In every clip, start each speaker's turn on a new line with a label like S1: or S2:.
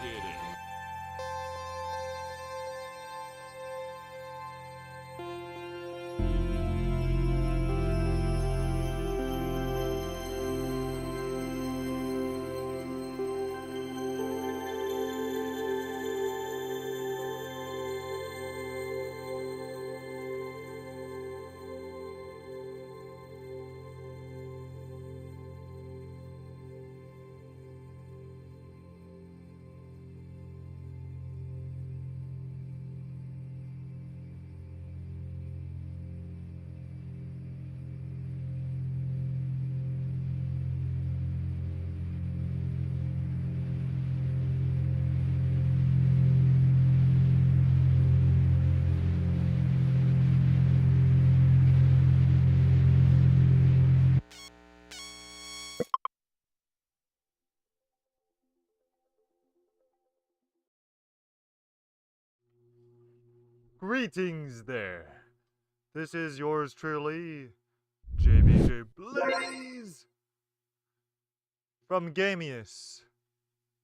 S1: hit it.
S2: Greetings there. This is yours truly, JBJblaze from Gamius,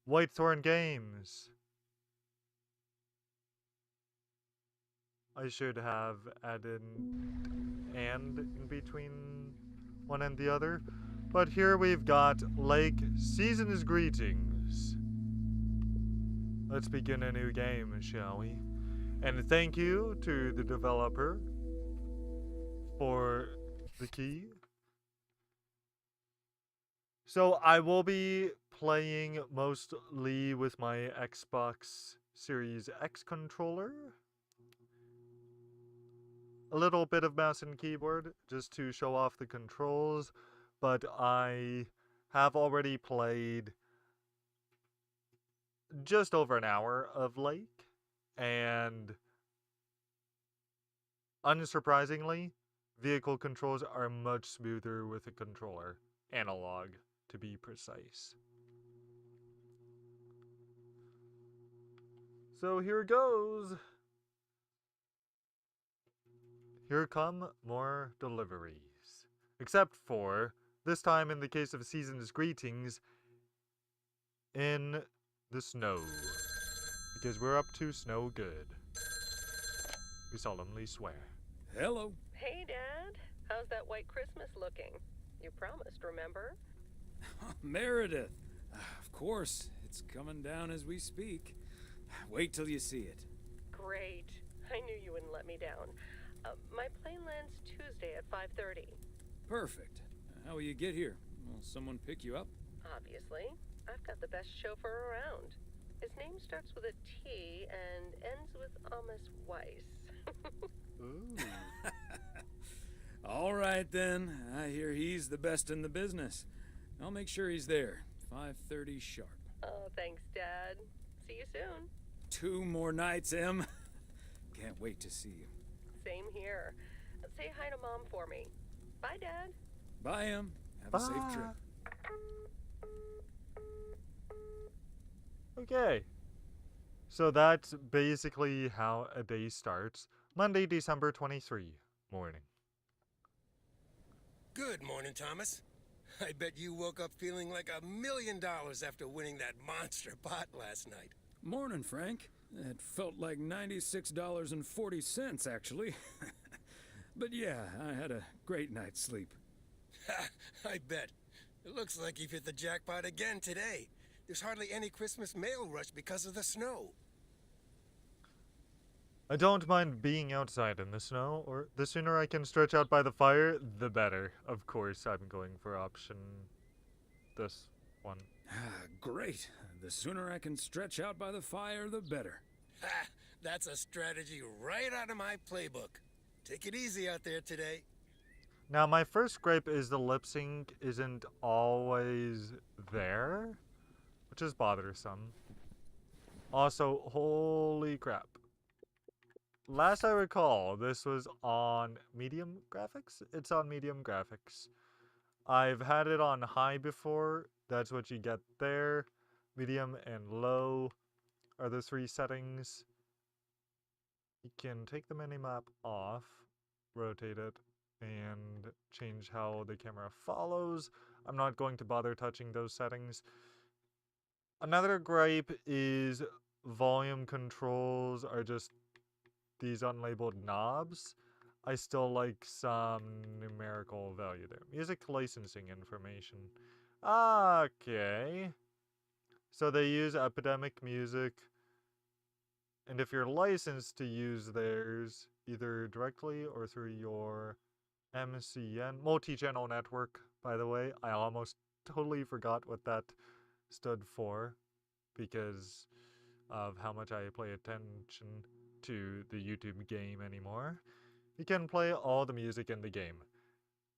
S2: Whitethorn Games. I should have added and in between one and the other, but here we've got Lake Season's Greetings. Let's begin a new game, shall we? And thank you to the developer for the key. So I will be playing mostly with my Xbox Series X controller. A little bit of mouse and keyboard just to show off the controls, but I have already played just over an hour of Lake, and unsurprisingly, vehicle controls are much smoother with a controller, analog to be precise. So here goes. Here come more deliveries. Except for, this time in the case of Season's Greetings, in the snow. Because we're up to snow good. We solemnly swear.
S3: Hello.
S4: Hey, Dad. How's that white Christmas looking? You promised, remember?
S3: Meredith. Of course, it's coming down as we speak. Wait till you see it.
S4: Great. I knew you wouldn't let me down. My plane lands Tuesday at 5:30.
S3: Perfect. How will you get here? Will someone pick you up?
S4: Obviously. I've got the best chauffeur around. His name starts with a T and ends with Amos Weiss.
S2: Ooh.
S3: All right, then. I hear he's the best in the business. I'll make sure he's there. 5:30 sharp.
S4: Oh, thanks, Dad. See you soon.
S3: 2 more nights, Em. Can't wait to see you.
S4: Same here. Say hi to Mom for me. Bye, Dad.
S3: Bye, Em. Have a safe trip.
S2: Okay. So that's basically how a day starts. Monday, December 23, morning.
S5: Good morning, Thomas. I bet you woke up feeling like $1 million after winning that monster pot last night.
S3: Morning, Frank. It felt like $96.40, actually. But yeah, I had a great night's sleep.
S5: Ha! I bet. It looks like you've hit the jackpot again today. There's hardly any Christmas mail rush because of the snow.
S2: I don't mind being outside in the snow, or the sooner I can stretch out by the fire, the better. Of course, I'm going for option this one.
S3: Great. The sooner I can stretch out by the fire, the better.
S5: Ha! That's a strategy right out of my playbook. Take it easy out there today.
S2: Now, my first gripe is the lip sync isn't always there, which is bothersome. Also, holy crap. Last I recall, this was on medium graphics? It's on medium graphics. I've had it on high before. That's what you get there. Medium and low are the 3 settings. You can take the minimap off, rotate it, and change how the camera follows. I'm not going to bother touching those settings. Another gripe is volume controls are just these unlabeled knobs. I still like some numerical value there. Music licensing information. Okay. So they use Epidemic Music, and if you're licensed to use theirs, either directly or through your MCN, multi-channel network, by the way, I almost totally forgot what that stood for because of how much I pay attention to the YouTube game anymore. You can play all the music in the game.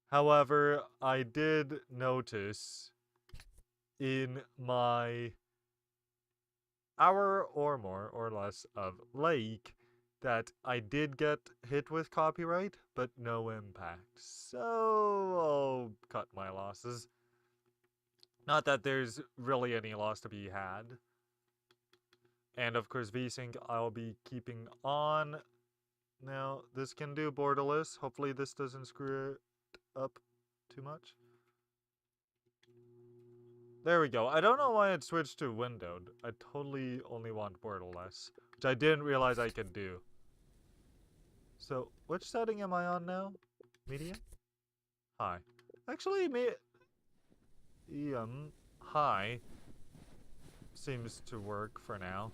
S2: However, I did notice in my hour or more or less of Lake that I did get hit with copyright, but no impact. So I'll cut my losses. Not that there's really any loss to be had. And of course, VSync I'll be keeping on. Now, this can do borderless. Hopefully this doesn't screw it up too much. There we go. I don't know why it switched to windowed. I totally only want borderless, which I didn't realize I could do. So, which setting am I on now? Medium? High. Actually, high seems to work for now.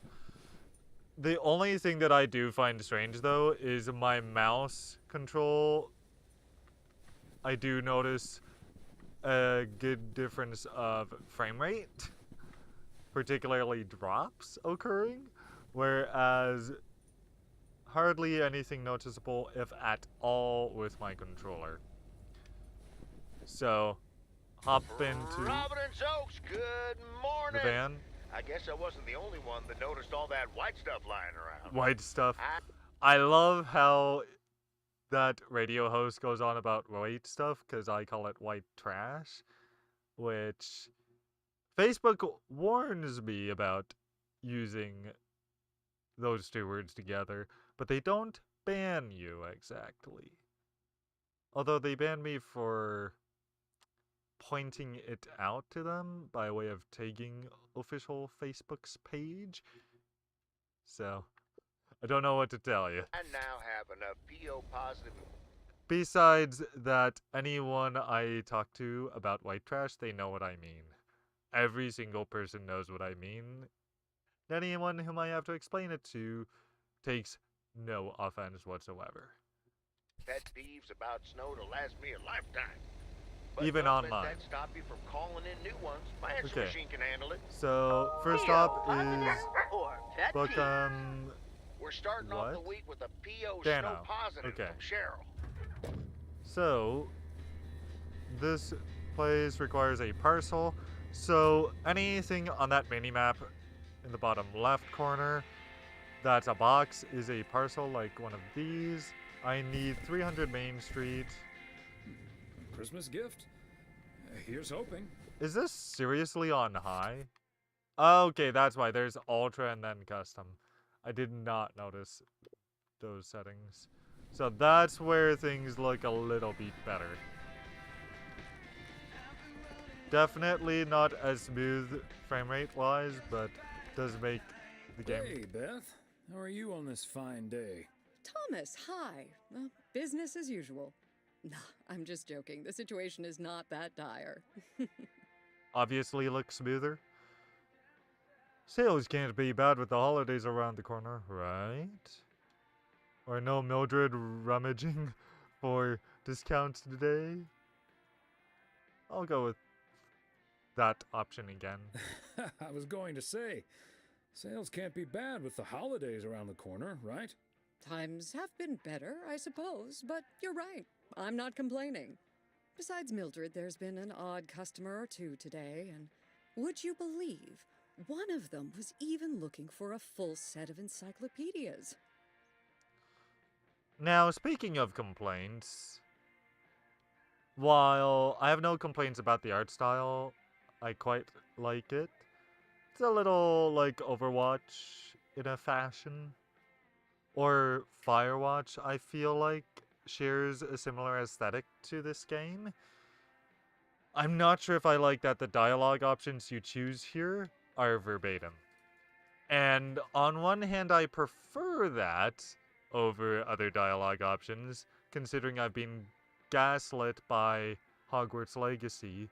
S2: The only thing that I do find strange, though, is my mouse control. I do notice a good difference of frame rate, particularly drops occurring, whereas hardly anything noticeable, if at all, with my controller. So, hop into
S1: Providence Oaks, good morning.
S2: the van.
S1: I guess I wasn't the only one that noticed all that white stuff lying around.
S2: White stuff. I love how that radio host goes on about white stuff, because I call it white trash, which Facebook warns me about using those two words together, but they don't ban you exactly. Although they banned me for pointing it out to them by way of tagging official Facebook's page. So, I don't know what to tell you.
S1: I now have enough PO positive.
S2: Besides that, anyone I talk to about white trash, they know what I mean. Every single person knows what I mean. Anyone whom I have to explain it to takes no offense whatsoever.
S1: Pet peeves about snow to last me a lifetime. But
S2: Even
S1: don't let
S2: online.
S1: that stop you from calling in new ones. My answer
S2: Okay.
S1: machine can handle it.
S2: So, first up is
S4: Or pet
S2: book,
S4: peeve.
S1: We're starting off the
S2: what?
S1: week with a PO
S2: Dano.
S1: snow positive
S2: Okay.
S1: from Cheryl.
S2: So, this place requires a parcel. So, anything on that mini-map in the bottom left corner that's a box is a parcel like one of these. I need 300 Main Street.
S3: Christmas gift? Here's hoping.
S2: Is this seriously on high? Okay, that's why. There's Ultra and then Custom. I did not notice those settings. So that's where things look a little bit better. Definitely not as smooth frame rate wise, but does make the game.
S3: Hey, Beth. How are you on this fine day?
S6: Thomas, hi. Business as usual. Nah, I'm just joking. The situation is not that dire.
S2: Obviously looks smoother. Sales can't be bad with the holidays around the corner, right? Or no Mildred rummaging for discounts today? I'll go with that option again.
S3: I was going to say, sales can't be bad with the holidays around the corner, right?
S6: Times have been better, I suppose, but you're right. I'm not complaining. Besides Mildred, there's been an odd customer or two today, and would you believe one of them was even looking for a full set of encyclopedias?
S2: Now, speaking of complaints, while I have no complaints about the art style, I quite like it. It's a little like Overwatch in a fashion. Or Firewatch, I feel like, shares a similar aesthetic to this game. I'm not sure if I like that the dialogue options you choose here are verbatim. And on one hand, I prefer that over other dialogue options, considering I've been gaslit by Hogwarts Legacy.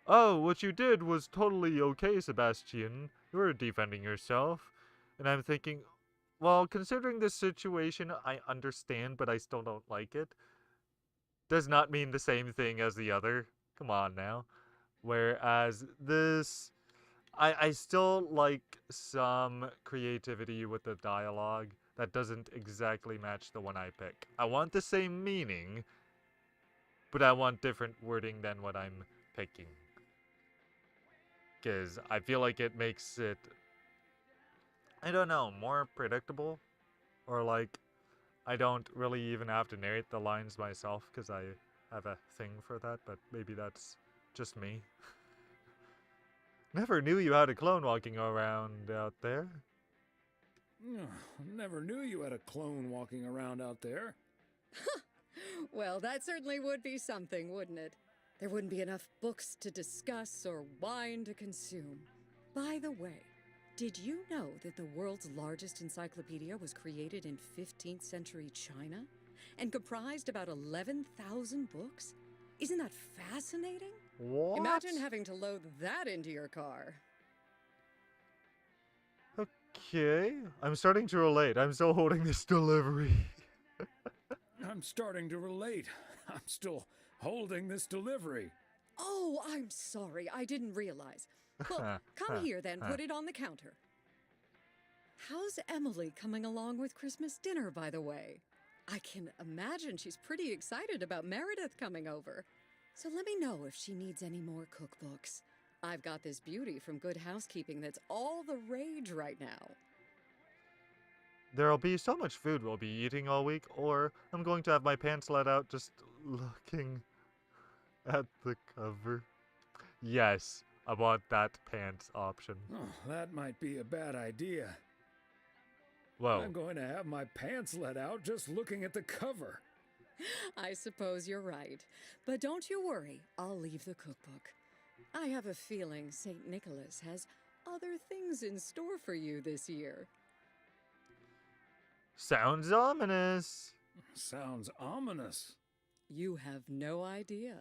S2: Oh, what you did was totally okay, Sebastian. You were defending yourself. And I'm thinking, well, considering this situation, I understand, but I still don't like it. Does not mean the same thing as the other. Come on now. Whereas this, I still like some creativity with the dialogue that doesn't exactly match the one I pick. I want the same meaning, but I want different wording than what I'm picking. Because I feel like it makes it, I don't know, more predictable. Or like, I don't really even have to narrate the lines myself because I have a thing for that, but maybe that's just me. Never knew you had a clone walking around out there.
S3: Never knew you had a clone walking around out there.
S6: Well, that certainly would be something, wouldn't it? There wouldn't be enough books to discuss or wine to consume. By the way, did you know that the world's largest encyclopedia was created in 15th century China and comprised about 11,000 books? Isn't that fascinating?
S2: What?
S6: Imagine having to load that into your car.
S2: Okay, I'm starting to relate. I'm still holding this delivery.
S3: I'm starting to relate. I'm still holding this delivery.
S6: Oh, I'm sorry. I didn't realize. Well, come here then. Put it on the counter. How's Emily coming along with Christmas dinner, by the way? I can imagine she's pretty excited about Meredith coming over. So let me know if she needs any more cookbooks. I've got this beauty from Good Housekeeping that's all the rage right now.
S2: There'll be so much food we'll be eating all week, or I'm going to have my pants let out just looking at the cover. Yes, I want that pants option.
S3: Oh, that might be a bad idea.
S2: Whoa.
S3: I'm going to have my pants let out just looking at the cover.
S6: I suppose you're right. But don't you worry, I'll leave the cookbook. I have a feeling St. Nicholas has other things in store for you this year.
S2: Sounds ominous.
S3: Sounds ominous.
S6: You have no idea.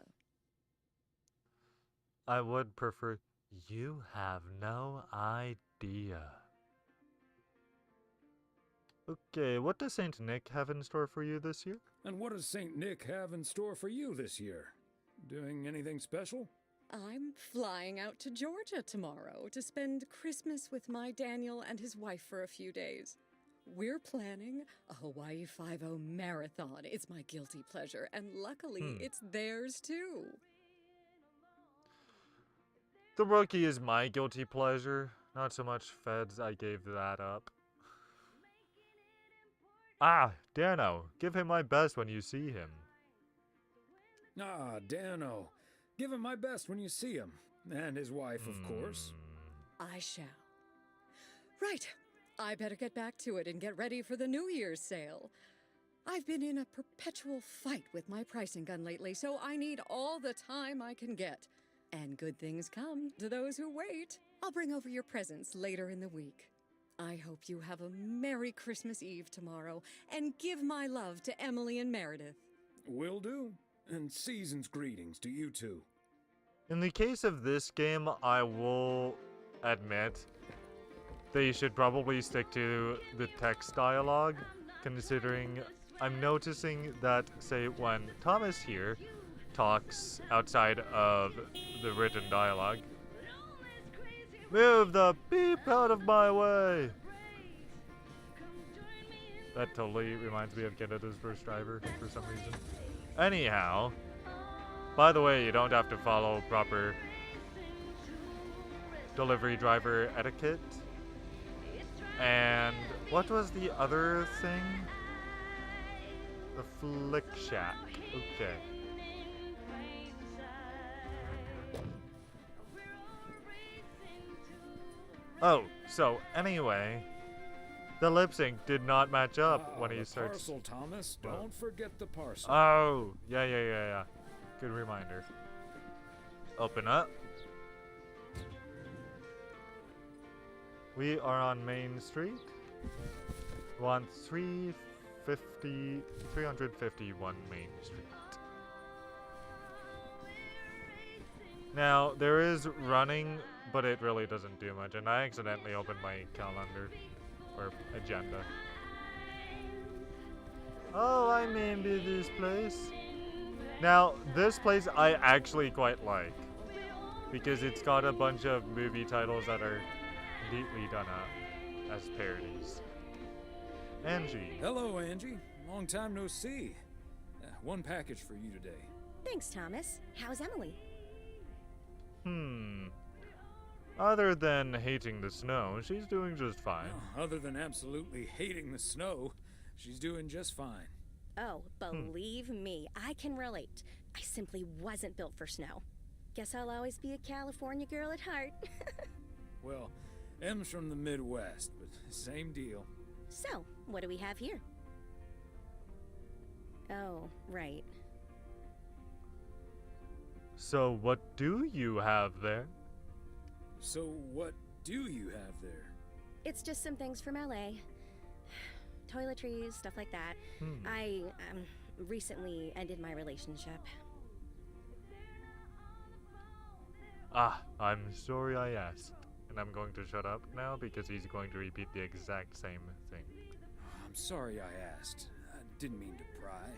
S2: I would prefer you have no idea. Okay, what does St. Nick have in store for you this year?
S3: And what does St. Nick have in store for you this year? Doing anything special?
S6: I'm flying out to Georgia tomorrow to spend Christmas with my Daniel and his wife for a few days. We're planning a Hawaii 5-0 marathon. It's my guilty pleasure, and luckily it's theirs too.
S2: The Rookie is my guilty pleasure. Not so much Feds, I gave that up. Ah, Dano, give him my best when you see him.
S3: Ah, Dano. Give him my best when you see him. And his wife, of course.
S6: I shall. Right. I better get back to it and get ready for the New Year's sale. I've been in a perpetual fight with my pricing gun lately, so I need all the time I can get. And good things come to those who wait. I'll bring over your presents later in the week. I hope you have a Merry Christmas Eve tomorrow, and give my love to Emily and Meredith.
S3: Will do. And season's greetings to you two.
S2: In the case of this game, I will admit they should probably stick to the text dialogue, considering I'm noticing that, say, when Thomas here talks outside of the written dialogue, move the beep out of my way! That totally reminds me of Canada's first driver for some reason. Anyhow, by the way, you don't have to follow proper delivery driver etiquette. And what was the other thing? The Flick Shack. Okay. Oh, so anyway, the lip sync did not match up when he
S3: the
S2: starts.
S3: parcel, Thomas. Don't forget the parcel.
S2: Oh, yeah. Good reminder. Open up. We are on Main Street. We want 351 Main Street. Now, there is running, but it really doesn't do much, and I accidentally opened my calendar, or agenda. Oh, I remember this place. Now, this place I actually quite like, because it's got a bunch of movie titles that are neatly done up as parodies. Angie.
S3: Hello, Angie. Long time no see. One package for you today.
S7: Thanks, Thomas. How's Emily?
S2: Other than hating the snow, she's doing just fine.
S3: Oh, other than absolutely hating the snow, she's doing just fine.
S7: Oh, believe me, I can relate. I simply wasn't built for snow. Guess I'll always be a California girl at heart.
S3: Well, Em's from the Midwest, but same deal.
S7: So, what do we have here? Oh, right.
S2: So what do you have there?
S3: So what do you have there?
S7: It's just some things from LA. Toiletries, stuff like that. I, recently ended my relationship.
S2: Ah, I'm sorry I asked. And I'm going to shut up now because he's going to repeat the exact same thing.
S3: I'm sorry I asked. I didn't mean to pry.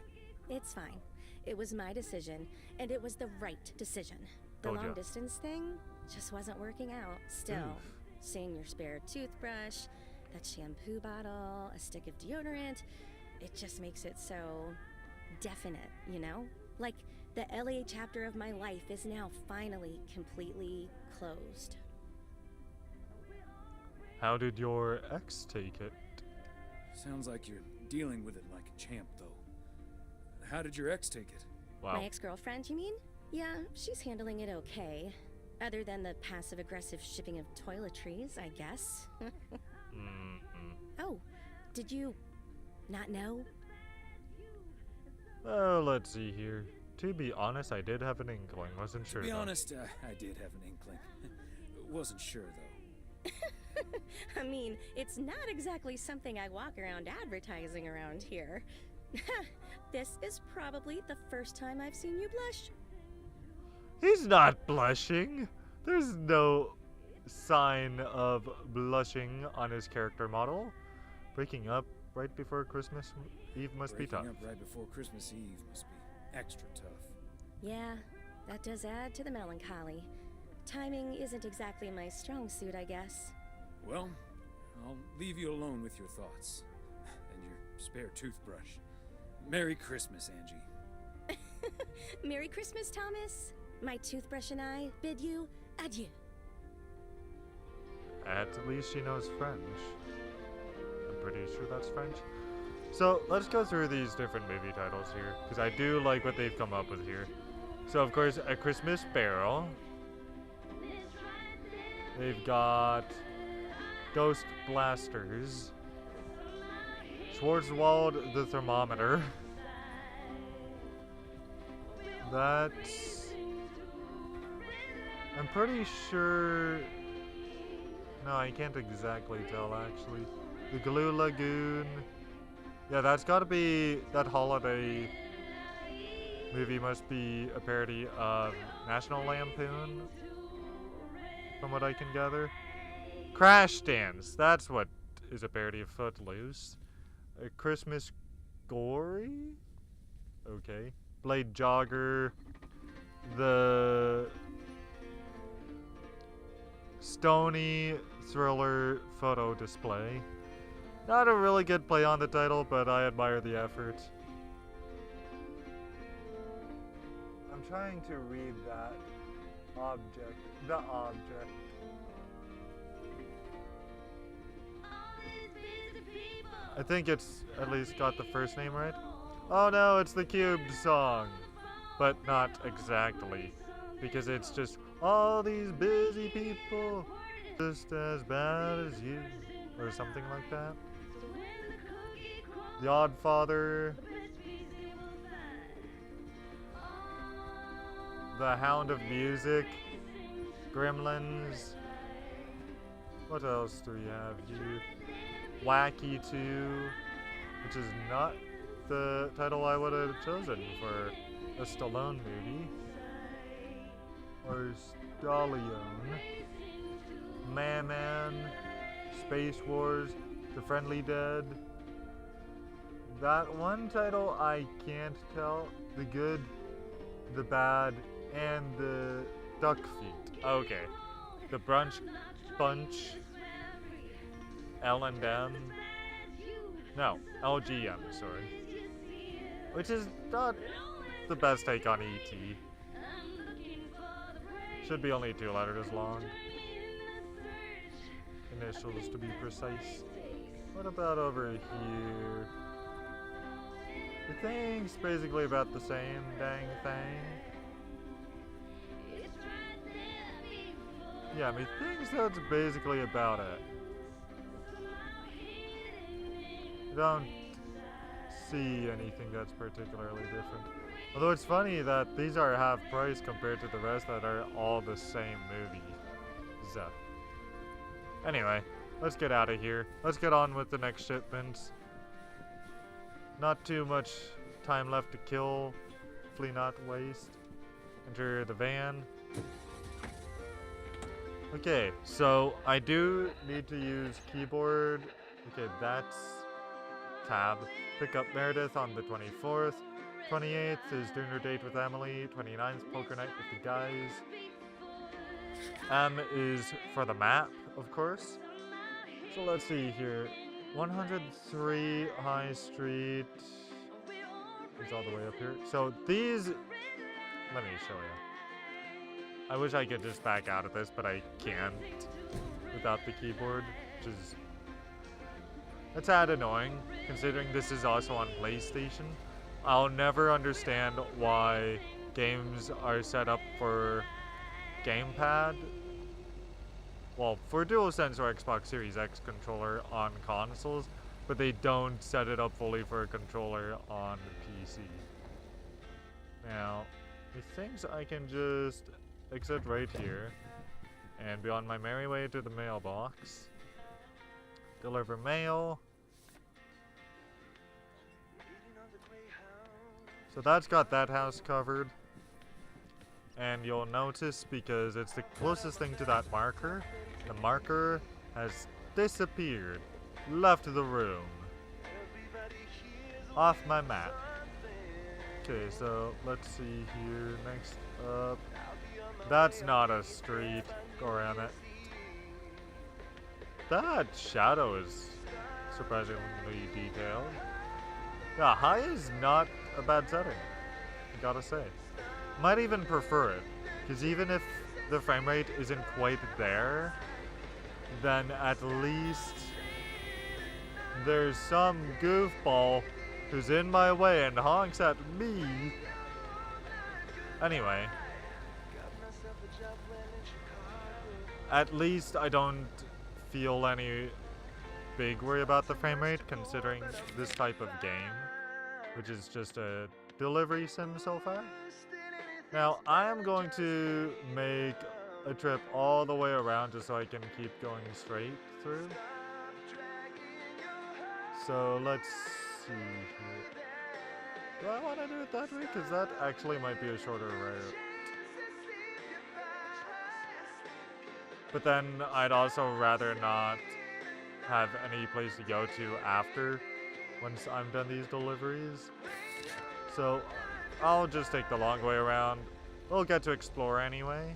S7: It's fine. It was my decision, and it was the right decision. The
S2: Told ya.
S7: long distance thing just wasn't working out. Still,
S2: Oof.
S7: seeing your spare toothbrush, that shampoo bottle, a stick of deodorant, it just makes it so definite, you know? Like the LA chapter of my life is now finally completely closed.
S2: How did your ex take it?
S3: Sounds like you're dealing with it like a champ, though. How did your ex take it?
S2: Wow.
S7: My ex-girlfriend, you mean? Yeah, she's handling it okay. Other than the passive-aggressive shipping of toiletries, I guess. Oh, did you not know?
S2: Oh, let's see here. To be honest, I did have an inkling. Wasn't sure.
S3: To be
S2: though.
S3: honest, I did have an inkling. Wasn't sure, though.
S7: I mean, it's not exactly something I walk around advertising around here. This is probably the first time I've seen you blush.
S2: He's not blushing. There's no sign of blushing on his character model. Breaking up right before Christmas Eve must be tough.
S3: Breaking up right before Christmas Eve must be extra tough.
S7: Yeah, that does add to the melancholy. Timing isn't exactly my strong suit, I guess.
S3: Well, I'll leave you alone with your thoughts. And your spare toothbrush. Merry Christmas, Angie.
S7: Merry Christmas, Thomas. My toothbrush and I bid you adieu.
S2: At least she knows French. I'm pretty sure that's French. So let's go through these different movie titles here, because I do like what they've come up with here. So of course, A Christmas Barrel. They've got Ghost Blasters. Schwarzwald the Thermometer. That's... I'm pretty sure... No, I can't exactly tell, actually. The Glue Lagoon. Yeah, that's gotta be... That holiday movie must be a parody of National Lampoon, from what I can gather. Crash Dance. That's what is a parody of Footloose. A Christmas Gory? Okay. Blade Jogger. The Stony Thriller Photo Display. Not a really good play on the title, but I admire the effort. I'm trying to read that object. The object. I think it's at least got the first name right. Oh no, it's the Cube song. But not exactly. Because it's just all these busy people just as bad as you. Or something like that. The Oddfather. The Hound of Music. Gremlins. What else do we have here? Wacky 2, which is not the title I would have chosen for a Stallone movie. Or Stallion. Man, Space Wars, The Friendly Dead. That one title I can't tell. The Good, the Bad, and the Duck Feet. Okay. The Brunch Bunch. L&M. No, LGM, sorry. Which is not the best take on E.T. Should be only 2 letters long. Initials to be precise. What about over here? The thing's basically about the same dang thing. Yeah, methinks that's basically about it. I don't see anything that's particularly different. Although it's funny that these are half price compared to the rest that are all the same movie. So. Anyway, let's get out of here. Let's get on with the next shipment. Not too much time left to kill. Hopefully not waste. Enter the van. Okay, so I do need to use keyboard. Okay, that's tab. Pick up Meredith on the 24th. 28th is dinner date with Emily. 29th, poker night with the guys. M is for the map, of course. So let's see here. 103 High Street is all the way up here. So these, let me show you. I wish I could just back out of this, but I can't without the keyboard, which is a tad annoying, considering this is also on PlayStation. I'll never understand why games are set up for gamepad. Well, for DualSense or Xbox Series X controller on consoles, but they don't set it up fully for a controller on PC. Now, it thinks I can just exit right here and be on my merry way to the mailbox. Deliver mail. So that's got that house covered. And you'll notice, because it's the closest thing to that marker, the marker has disappeared, left the room, off my map. Okay, so let's see here, next up. That's not a street, go around it. That shadow is surprisingly detailed. Yeah, high is not a bad setting, I gotta say. Might even prefer it, because even if the frame rate isn't quite there, then at least there's some goofball who's in my way and honks at me. Anyway, at least I don't feel any big worry about the frame rate, considering this type of game, which is just a delivery sim so far. Now, I am going to make a trip all the way around just so I can keep going straight through. So, let's see here. Do I want to do it that way? Because that actually might be a shorter route. But then, I'd also rather not have any place to go to after, once I'm done these deliveries. So, I'll just take the long way around. We'll get to explore anyway.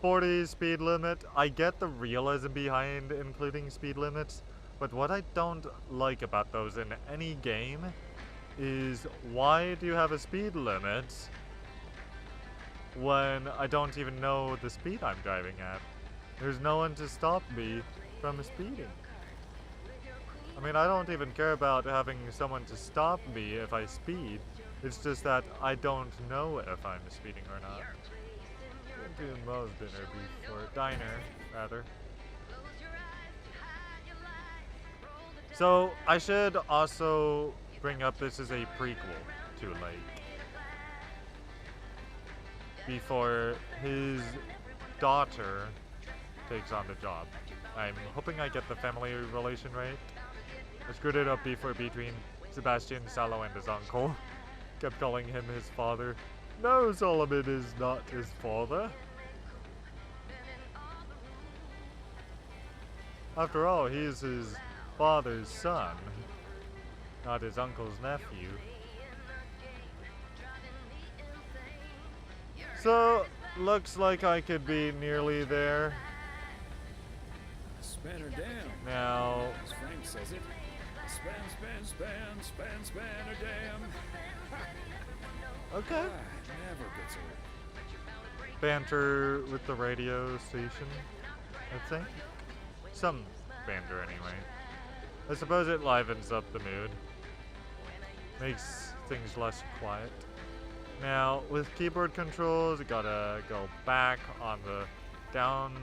S2: 40 speed limit. I get the realism behind including speed limits, but what I don't like about those in any game is, why do you have a speed limit when I don't even know the speed I'm driving at? There's no one to stop me from speeding. I mean, I don't even care about having someone to stop me if I speed. It's just that I don't know if I'm speeding or not. Been to Mo's diner, rather. So, I should also bring up this is a prequel to Lake. Before his daughter takes on the job. I'm hoping I get the family relation right. I screwed it up before between Sebastian, Salo, and his uncle. Kept calling him his father. No, Solomon is not his father. After all, he is his father's son, not his uncle's nephew. So, looks like I could be nearly there.
S3: Span her down.
S2: Now,
S3: As Frank says it. Span her down.
S2: okay.
S3: Never gets old.
S2: Banter with the radio station, I think. Some banter anyway. I suppose it livens up the mood. Makes things less quiet. Now, with keyboard controls, you gotta go back on the down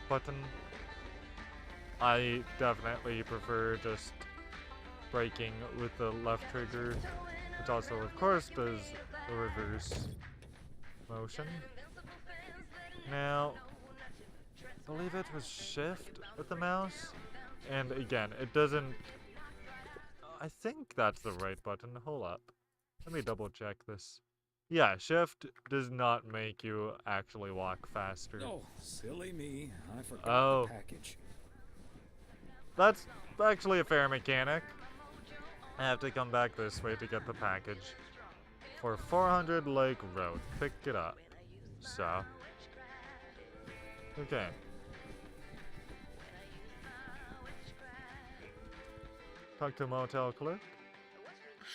S2: button. I definitely prefer just braking with the left trigger, which also, of course, does the reverse motion. Now, I believe it was shift with the mouse, and again, it doesn't. I think that's the right button. Hold up. Let me double check this. Yeah, shift does not make you actually walk faster.
S3: Oh, silly me. I forgot the package.
S2: That's actually a fair mechanic. I have to come back this way to get the package. For 400 Lake Road. Pick it up. So. Okay. Talk to a motel clerk.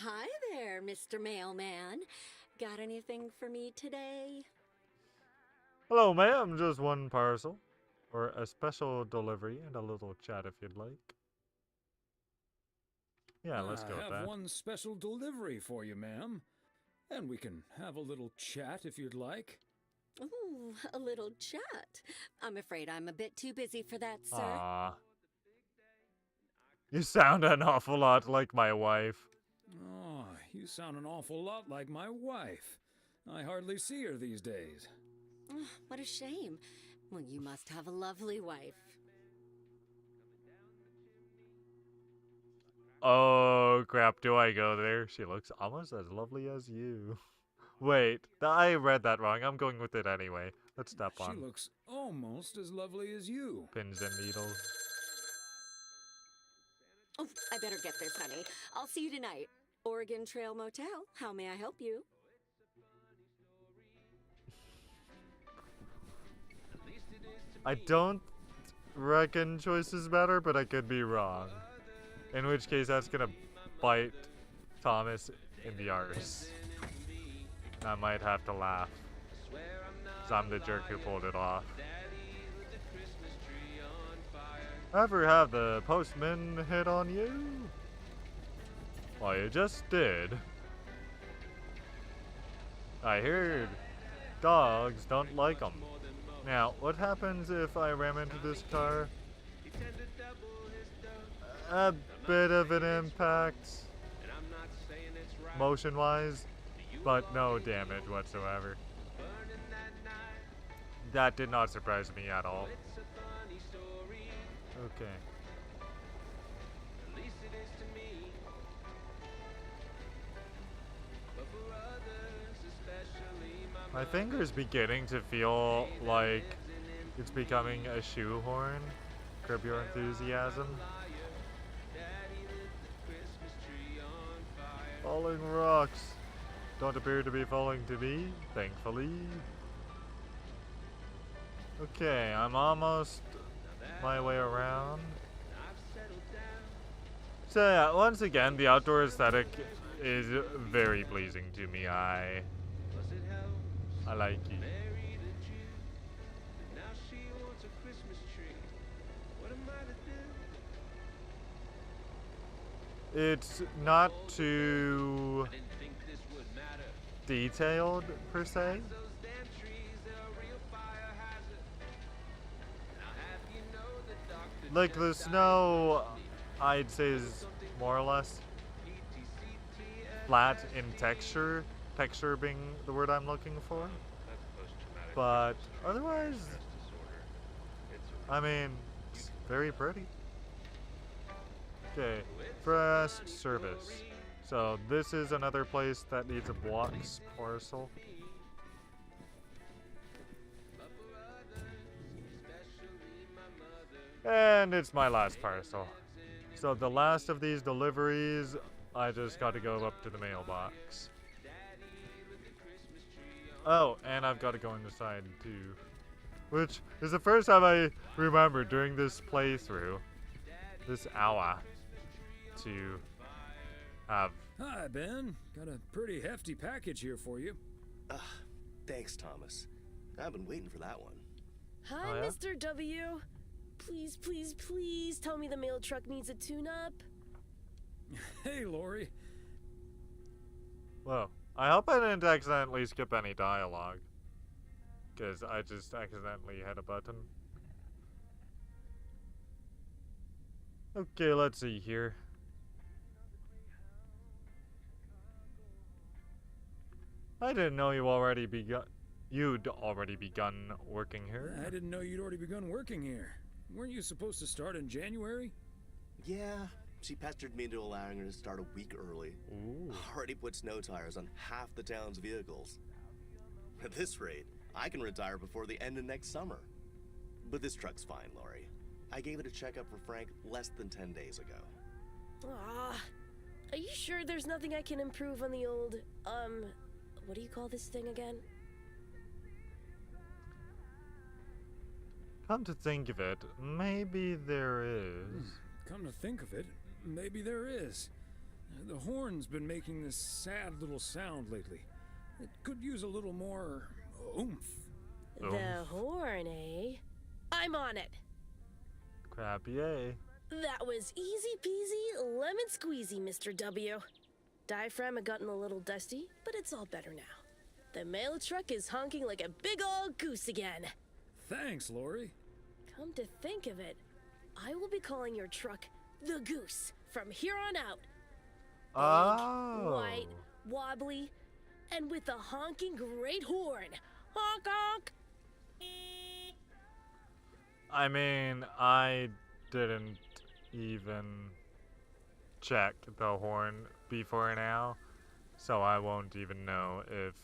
S7: Hi there, Mr. Mailman. Got anything for me today?
S2: Hello, ma'am. Just one parcel. Or a special delivery and a little chat if you'd like. Yeah, let's go with
S3: I
S2: that.
S3: have one special delivery for you, ma'am. And we can have a little chat if you'd like.
S7: Ooh, a little chat. I'm afraid I'm a bit too busy for that, sir.
S2: Aww. You sound an awful lot like my wife.
S3: Oh, you sound an awful lot like my wife. I hardly see her these days.
S7: Oh, what a shame. Well, you must have a lovely wife.
S2: Oh, crap. Do I go there? She looks almost as lovely as you. Wait, I read that wrong. I'm going with it anyway. Let's step on.
S3: She looks almost as lovely as you.
S2: Pins and needles.
S7: Oh, I better get this, honey. I'll see you tonight. Oregon Trail Motel. How may I help you?
S2: I don't reckon choices matter, but I could be wrong. In which case, that's gonna bite Thomas in the arse. I might have to laugh. 'Cause I'm the jerk who pulled it off. Ever have the postman hit on you? Well, you just did. I heard dogs don't like them. Now, what happens if I ram into this car? A bit of an impact, motion-wise, but no damage whatsoever. That did not surprise me at all. Okay. My finger's beginning to feel like it's becoming a shoehorn. Curb Your Enthusiasm. Falling rocks don't appear to be falling to me, thankfully. Okay, I'm almost my way around. So yeah, once again, the outdoor aesthetic is very pleasing to me. I like it. It's not too detailed, per se. Like the snow, I'd say is more or less flat in texture. Texture being the word I'm looking for. But otherwise, I mean, it's very pretty. Okay, press service. So this is another place that needs a blocks parcel. And it's my last parcel. So the last of these deliveries, I just got to go up to the mailbox. Oh, and I've got to go inside too. Which is the first time I remember during this playthrough, this hour, to have.
S3: Hi, Ben. Got a pretty hefty package here for you.
S8: Thanks, Thomas. I've been waiting for that one.
S9: Hi,
S2: Oh, yeah?
S9: Mr. W. Please, please, please tell me the mail truck needs a tune-up.
S3: Hey, Lori.
S2: Whoa. I hope I didn't accidentally skip any dialogue. Because I just accidentally hit a button. Okay, let's see here. I didn't know you'd already begun working here.
S3: I didn't know you'd already begun working here. Weren't you supposed to start in January?
S8: Yeah, she pestered me into allowing her to start a week early.
S2: Ooh.
S8: Already put snow tires on half the town's vehicles. At this rate, I can retire before the end of next summer. But this truck's fine, Lori. I gave it a checkup for Frank less than 10 days ago.
S9: Are you sure there's nothing I can improve on the old, what do you call this thing again?
S2: Come to think of it, maybe there is.
S3: Come to think of it, maybe there is. The horn's been making this sad little sound lately. It could use a little more oomph.
S9: The horn, eh? I'm on it.
S2: Crap, yay.
S9: That was easy peasy, lemon squeezy, Mr. W. Diaphragm had gotten a little dusty, but it's all better now. The mail truck is honking like a big old goose again.
S3: Thanks, Lori.
S9: Come to think of it, I will be calling your truck the Goose from here on out.
S2: Oh.
S9: White, wobbly, and with a honking great horn. Honk honk!
S2: I mean, I didn't even check the horn before now, so I won't even know if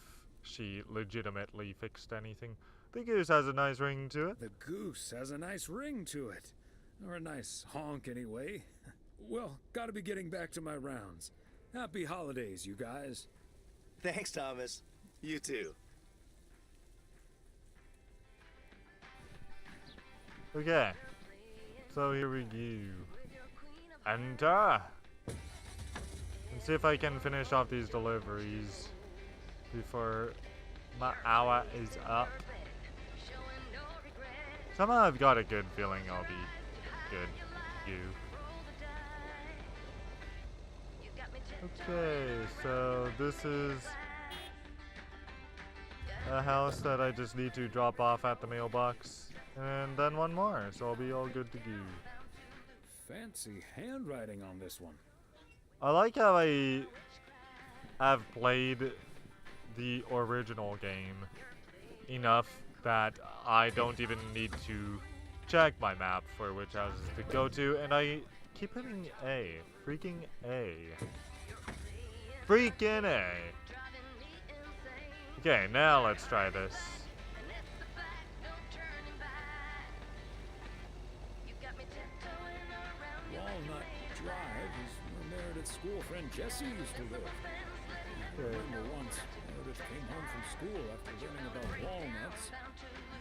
S2: she legitimately fixed anything. The goose has a nice ring to it.
S3: The goose has a nice ring to it. Or a nice honk, anyway. Well, gotta be getting back to my rounds. Happy holidays, you guys.
S8: Thanks, Thomas. You too.
S2: Okay, so here we go. Enter! And see if I can finish off these deliveries before my hour is up. Somehow I've got a good feeling I'll be good. Okay, so this is a house that I just need to drop off at the mailbox. And then one more, so I'll be all good to go.
S3: Fancy handwriting on this one.
S2: I like how I have played the original game enough that I don't even need to check my map for which houses to go to, and I keep hitting A. Freaking A. Freaking A. Okay, now let's try this.
S3: Walnut Drive is where Meredith's school friend Jessie used to live. I remember once Meredith came home from school after learning about walnuts.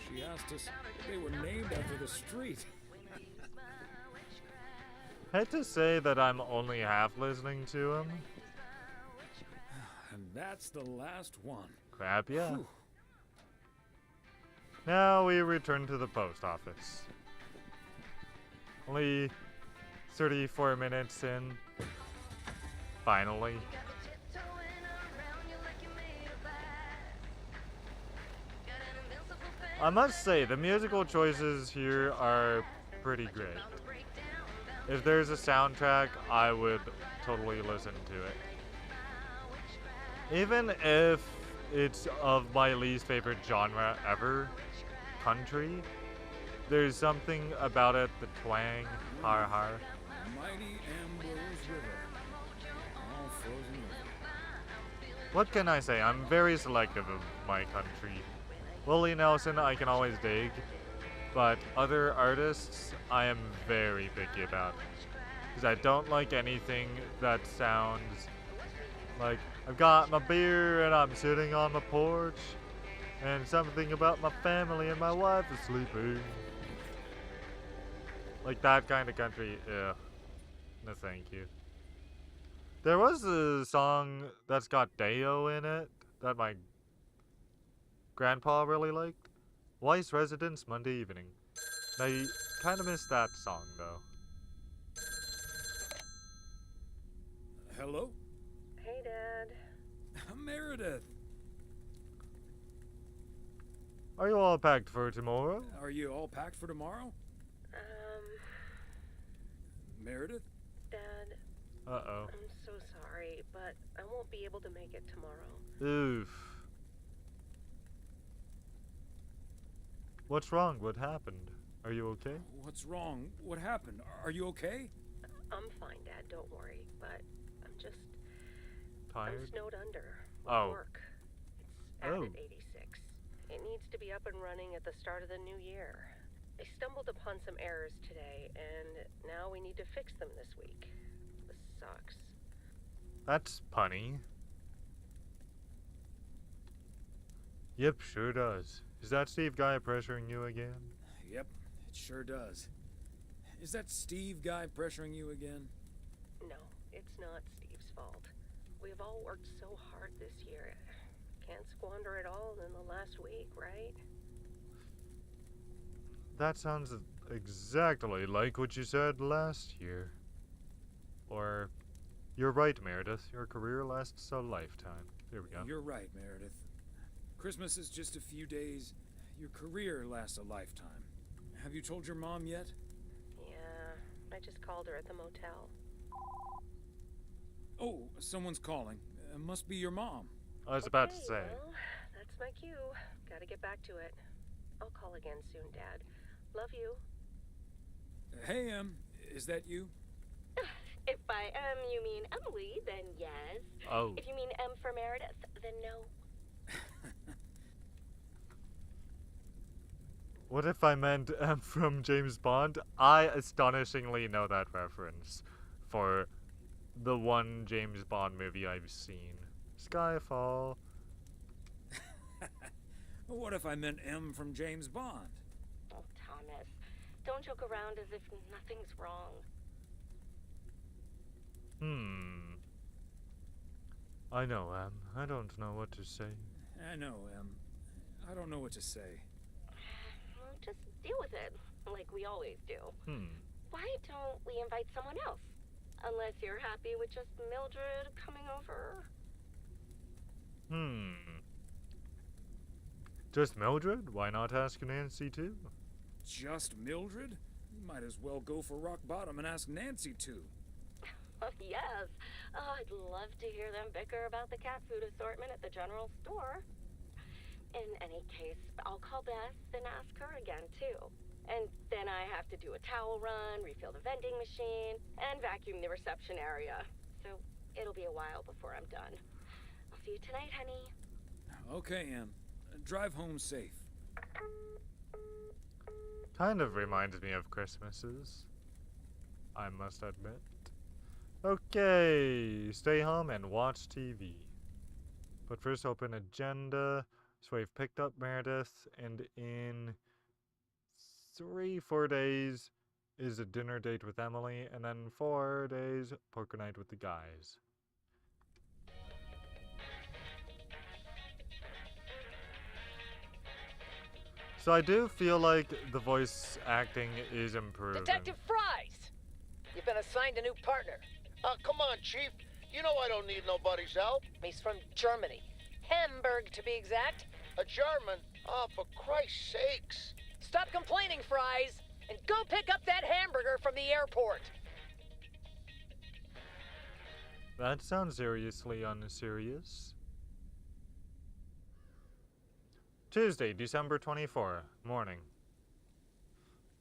S3: She asked us if they were named after the street.
S2: Hate to say that I'm only half listening to him.
S3: And that's the last one.
S2: Crap, yeah.
S3: Whew.
S2: Now we return to the post office. Only 34 minutes in. Finally. I must say, the musical choices here are pretty great. If there's a soundtrack, I would totally listen to it. Even if it's of my least favorite genre ever, country, There's something about it, the twang, har har.
S3: Mighty Ambrose River. All frozen over.
S2: What can I say? I'm very selective of my country. Willie Nelson I can always dig, but other artists I am very picky about. Because I don't like anything that sounds like I've got my beer and I'm sitting on the porch and something about my family and my wife is sleeping. Like that kind of country, yeah. No thank you. There was a song that's got Deo in it that my grandpa really liked. Weiss Residence, Monday Evening. I kind of missed that song though.
S3: Hello?
S4: Hey, Dad.
S3: Meredith.
S2: Are you all packed for tomorrow?
S3: Are you all packed for tomorrow? Meredith?
S4: Dad,
S2: Uh-oh.
S4: I'm so sorry, but I won't be able to make it tomorrow.
S2: Oof. What's wrong? What happened? Are you okay?
S3: What's wrong? What happened? Are you okay?
S4: I'm fine, Dad, don't worry, but I'm
S2: Tired?
S4: I'm snowed under with
S2: Oh.
S4: work. It's out at 86. It needs to be up and running at the start of the new year. I stumbled upon some errors today, and now we need to fix them this week. This sucks.
S2: That's punny. Yep, sure does. Is that Steve guy pressuring you again?
S3: Yep, it sure does. Is that Steve guy pressuring you again?
S4: No, it's not Steve's fault. We've all worked so hard this year. Can't squander it all in the last week, right?
S2: That sounds exactly like what you said last year. Or, you're right, Meredith. Your career lasts a lifetime. There we go.
S3: You're right, Meredith. Christmas is just a few days. Your career lasts a lifetime. Have you told your mom yet?
S4: Yeah, I just called her at the motel.
S3: Oh, someone's calling. Must be your mom.
S2: I was about to
S4: Okay,
S2: say.
S4: Well, that's my cue. Gotta get back to it. I'll call again soon, Dad. Love you.
S3: Hey, is that you?
S7: If by you mean Emily, then yes.
S2: Oh.
S7: If you mean M for Meredith, then no.
S2: What if I meant from James Bond? I astonishingly know that reference for the one James Bond movie I've seen. Skyfall.
S3: What if I meant M from James Bond?
S7: Oh, Thomas, don't joke around as if nothing's wrong.
S2: I know, I don't know what to say.
S3: I know, I don't know what to say.
S7: Well, just deal with it, like we always do. Why don't we invite someone else? Unless you're happy with just Mildred coming over.
S2: Just Mildred? Why not ask Nancy too?
S3: Just Mildred? You might as well go for rock bottom and ask Nancy too.
S7: Oh, yes. Oh, I'd love to hear them bicker about the cat food assortment at the general store. In any case, I'll call Beth and ask her again, too. And then I have to do a towel run, refill the vending machine, and vacuum the reception area. So it'll be a while before I'm done. I'll see you tonight, honey.
S3: Okay, drive home safe.
S2: Kind of reminds me of Christmases, I must admit. Okay, stay home and watch TV. But first open agenda. So we've picked up Meredith, and in 3-4 days is a dinner date with Emily, and then 4 days poker night with the guys. So I do feel like the voice acting is improving.
S10: Detective Fries! You've been assigned a new partner.
S1: Come on, Chief. You know I don't need nobody's help.
S10: He's from Germany. Hamburg, to be exact.
S1: A German? Oh, for Christ's sakes.
S10: Stop complaining, Fries, and go pick up that hamburger from the airport.
S2: That sounds seriously unserious. Tuesday, December 24, morning.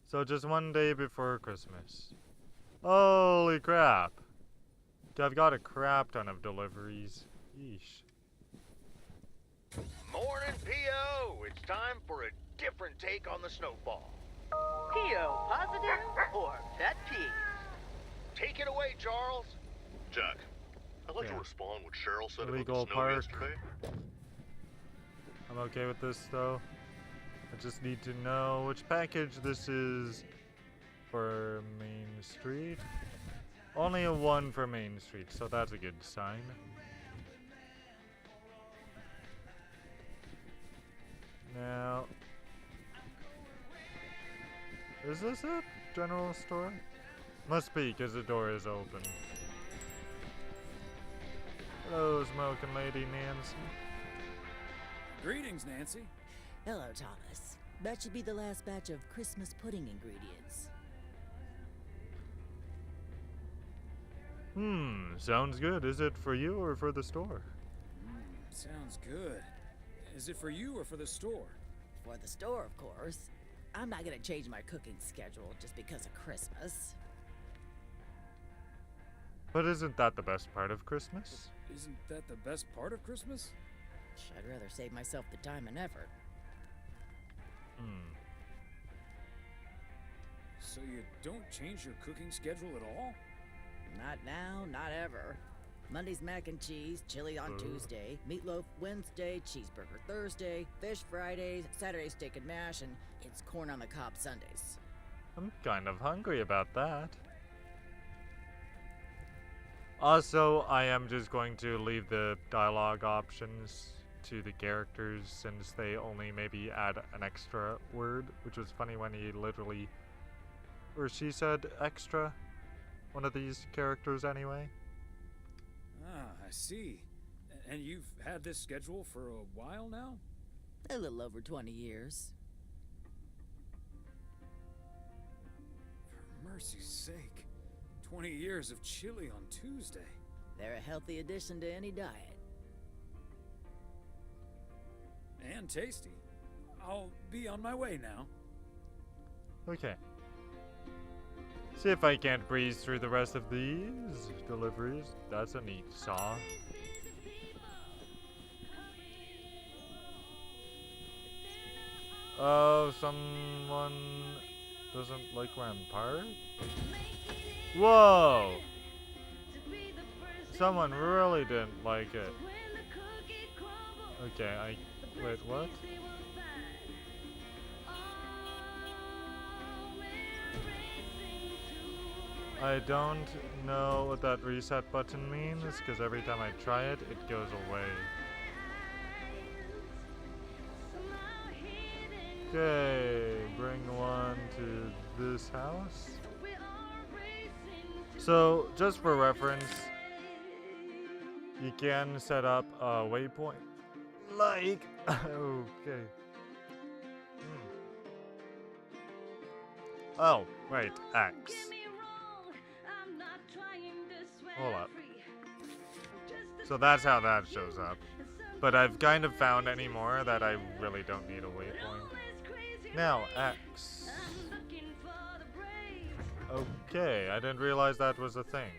S2: So just one day before Christmas. Holy crap. I've got a crap ton of deliveries. Yeesh.
S1: Morning, P.O. It's time for a different take on the snowfall.
S10: P.O. positive or pet peeves?
S1: Take it away, Charles.
S8: Jack, I'd like
S2: Yeah.
S8: to respond what Cheryl said
S2: Illegal
S8: about the snow
S2: park.
S8: yesterday.
S2: I'm okay with this though. I just need to know which package this is for Main Street. Only a 1 for Main Street, so that's a good sign. Now, is this a general store? Must be, because the door is open. Hello, smoking lady Nancy.
S3: Greetings, Nancy.
S11: Hello, Thomas. That should be the last batch of Christmas pudding ingredients.
S2: Sounds good. Is it for you or for the store?
S3: Sounds good. Is it for you or for the store?
S11: For the store, of course. I'm not gonna change my cooking schedule just because of Christmas.
S2: But isn't that the best part of Christmas?
S3: Isn't that the best part of Christmas?
S11: I'd rather save myself the time and effort.
S3: So you don't change your cooking schedule at all?
S11: Not now, not ever. Monday's mac and cheese, chili on Tuesday, meatloaf Wednesday, cheeseburger Thursday, fish Fridays, Saturday steak and mash, and it's corn on the cob Sundays.
S2: I'm kind of hungry about that. Also, I am just going to leave the dialogue options to the characters since they only maybe add an extra word, which was funny when he literally, or she said extra, one of these characters anyway.
S3: Ah, I see. And you've had this schedule for a while now?
S11: A little over 20 years.
S3: For mercy's sake. 20 years of chili on Tuesday.
S11: They're a healthy addition to any diet.
S3: And tasty. I'll be on my way now.
S2: Okay. See if I can't breeze through the rest of these deliveries. That's a neat saw. Oh, someone doesn't like Rampart? Whoa! Someone really didn't like it. Okay, wait, what? I don't know what that reset button means, because every time I try it, it goes away. Okay, bring one to this house. So, just for reference, you can set up a waypoint. Like, okay. Oh, wait, X. Hold up. So that's how that shows up. But I've kind of found anymore that I really don't need a waypoint. Now, X. Okay, I didn't realize that was a thing.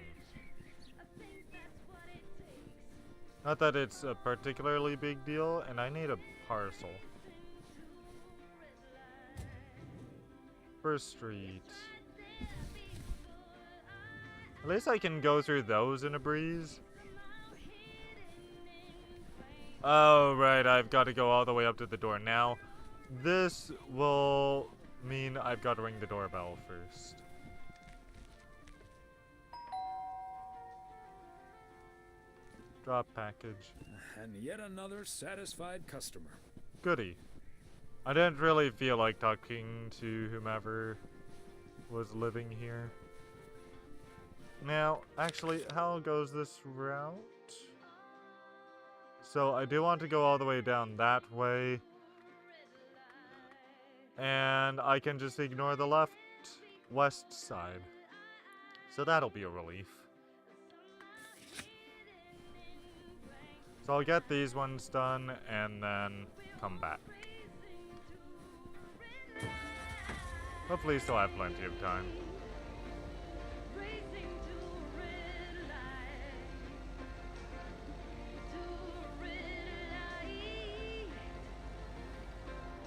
S2: Not that it's a particularly big deal, and I need a parcel. First Street. At least I can go through those in a breeze. Oh, right, I've got to go all the way up to the door. Now, this will mean I've got to ring the doorbell first. Drop package.
S3: And yet another satisfied customer.
S2: Goody. I didn't really feel like talking to whomever was living here. Now, actually, how goes this route? So I do want to go all the way down that way. And I can just ignore the west side. So that'll be a relief. So I'll get these ones done and then come back. Hopefully still have plenty of time.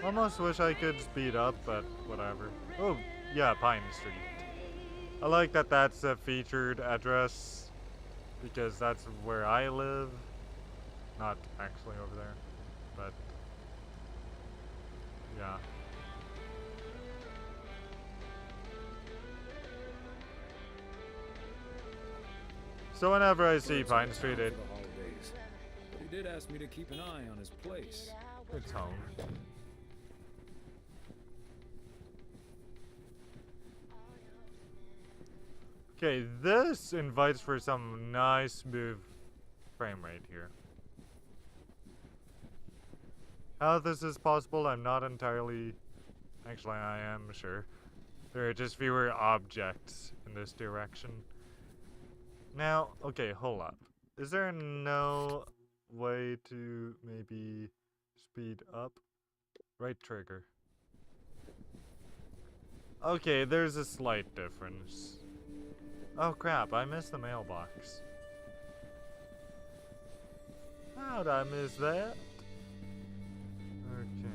S2: Almost wish I could speed up, but whatever. Oh, yeah, Pine Street. I like that that's a featured address because that's where I live. Not actually over there, but yeah. So whenever I see Pine Street, it...
S3: He did ask me to keep an eye on his place.
S2: It's home. Okay, this invites for some nice smooth frame rate here. How this is possible, I'm not entirely... Actually, I am sure. There are just fewer objects in this direction. Now, okay, hold up. Is there no way to maybe speed up? Right trigger. Okay, there's a slight difference. Oh crap, I missed the mailbox. How'd I miss that? Okay.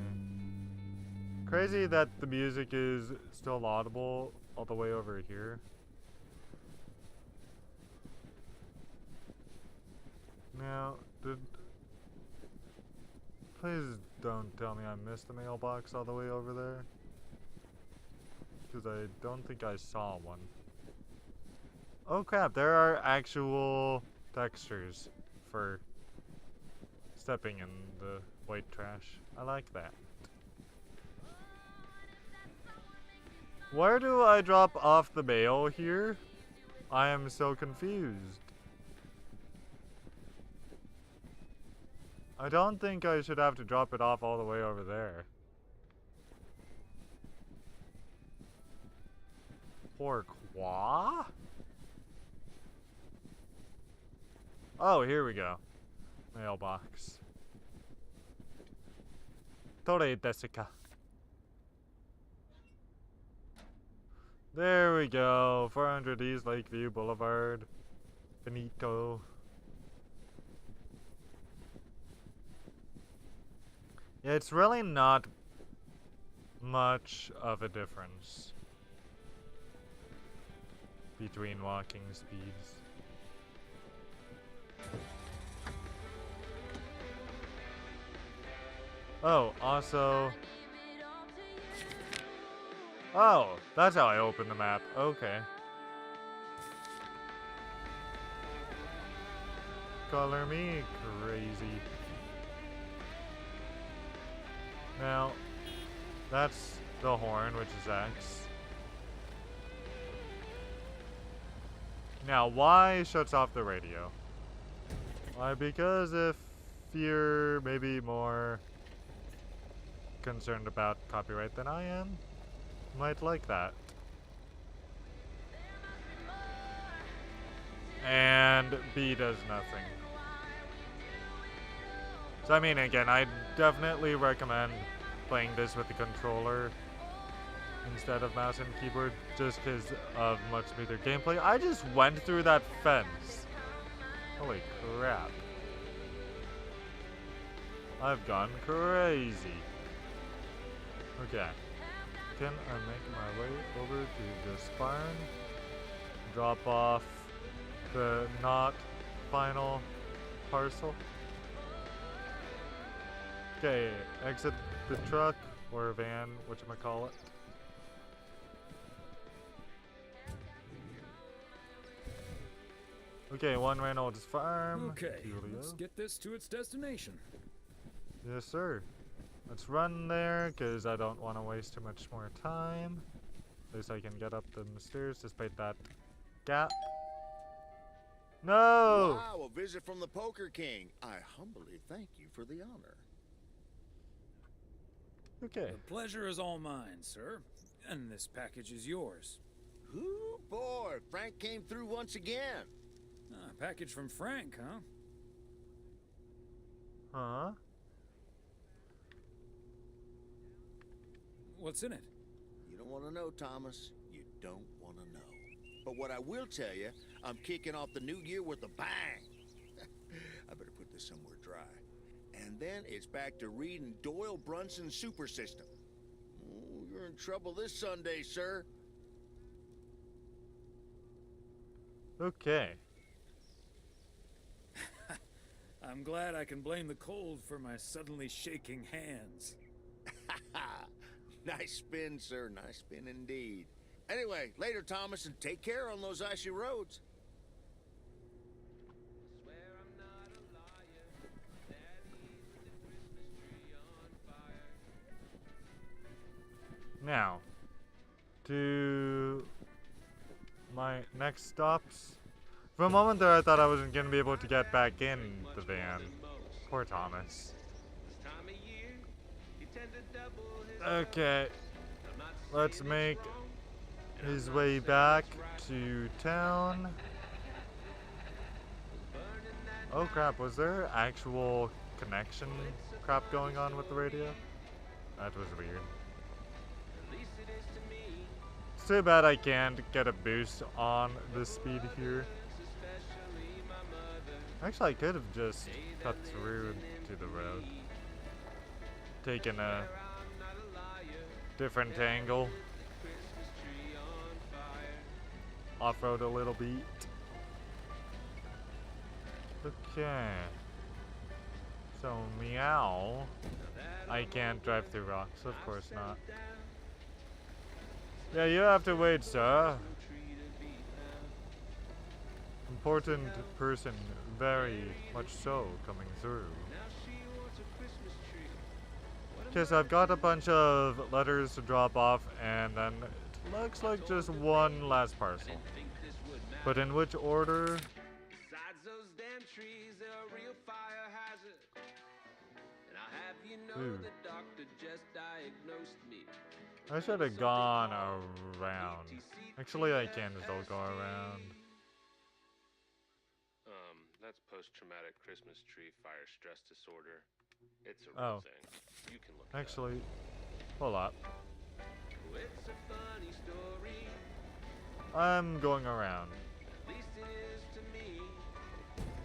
S2: Crazy that the music is still audible all the way over here. Now, please don't tell me I missed the mailbox all the way over there. Because I don't think I saw one. Oh crap, there are actual textures for stepping in the white trash. I like that. Where do I drop off the mail here? I am so confused. I don't think I should have to drop it off all the way over there. Pourquoi? Oh, here we go. Mailbox. Torre Desica. There we go. 400 East Lakeview Boulevard. Benito. Yeah, it's really not much of a difference between walking speeds. Oh, also... Oh, that's how I open the map. Okay. Color me crazy. Now, that's the horn, which is X. Now, Y shuts off the radio. Why? Because if you're maybe more concerned about copyright than I am, you might like that. And B does nothing. So I mean, again, I definitely recommend playing this with the controller instead of mouse and keyboard, just because of much smoother gameplay. I just went through that fence. Holy crap. I've gone crazy. Okay. Can I make my way over to this barn? Drop off the not final parcel? Okay, exit the truck or van, whatchamacallit. Okay, One Reynolds Farm.
S3: Okay,
S2: Julio.
S3: let's get this to its destination.
S2: Yes, sir. Let's run there, because I don't want to waste too much more time. At least I can get up the stairs despite that gap. No!
S1: Wow, a visit from the Poker King. I humbly thank you for the honor.
S2: Okay.
S3: The pleasure is all mine, sir. And this package is yours.
S1: Ooh, boy, Frank came through once again.
S3: Ah, a package from Frank, huh?
S2: Huh?
S3: What's in it?
S1: You don't
S12: don't want to know, Thomas. You don't want to know. But what I will tell you, I'm kicking off the new year with a bang. I better put this somewhere dry. And then it's back to reading Doyle Brunson's Super System. Oh, you're in trouble this Sunday, sir.
S2: Okay.
S3: I'm glad I can blame the cold for my suddenly shaking hands.
S12: Nice spin, sir. Nice spin indeed. Anyway, later, Thomas, and take care on those icy roads.
S2: Now, to my next stops. For a moment there, I thought I wasn't going to be able to get back in the van. Poor Thomas. Okay, let's make his way back to town. Oh crap, was there actual connection crap going on with the radio? That was weird. It's too bad I can't get a boost on the speed here. Actually, I could have just cut through to the road. Taken a different angle. Off-road a little bit. Okay. So, meow. I can't drive through rocks, of course not. Yeah, you have to wait, sir. Important person, very much so, coming through. Okay, so I've got a bunch of letters to drop off, and then it looks like just one last parcel. But in which order? Ooh. I should have gone around. Actually, I can still go around.
S13: That's post-traumatic Christmas tree fire stress disorder. It's a real thing. You can look
S2: actually, hold up.
S13: It's a funny story.
S2: I'm going around.
S13: At least it is to me.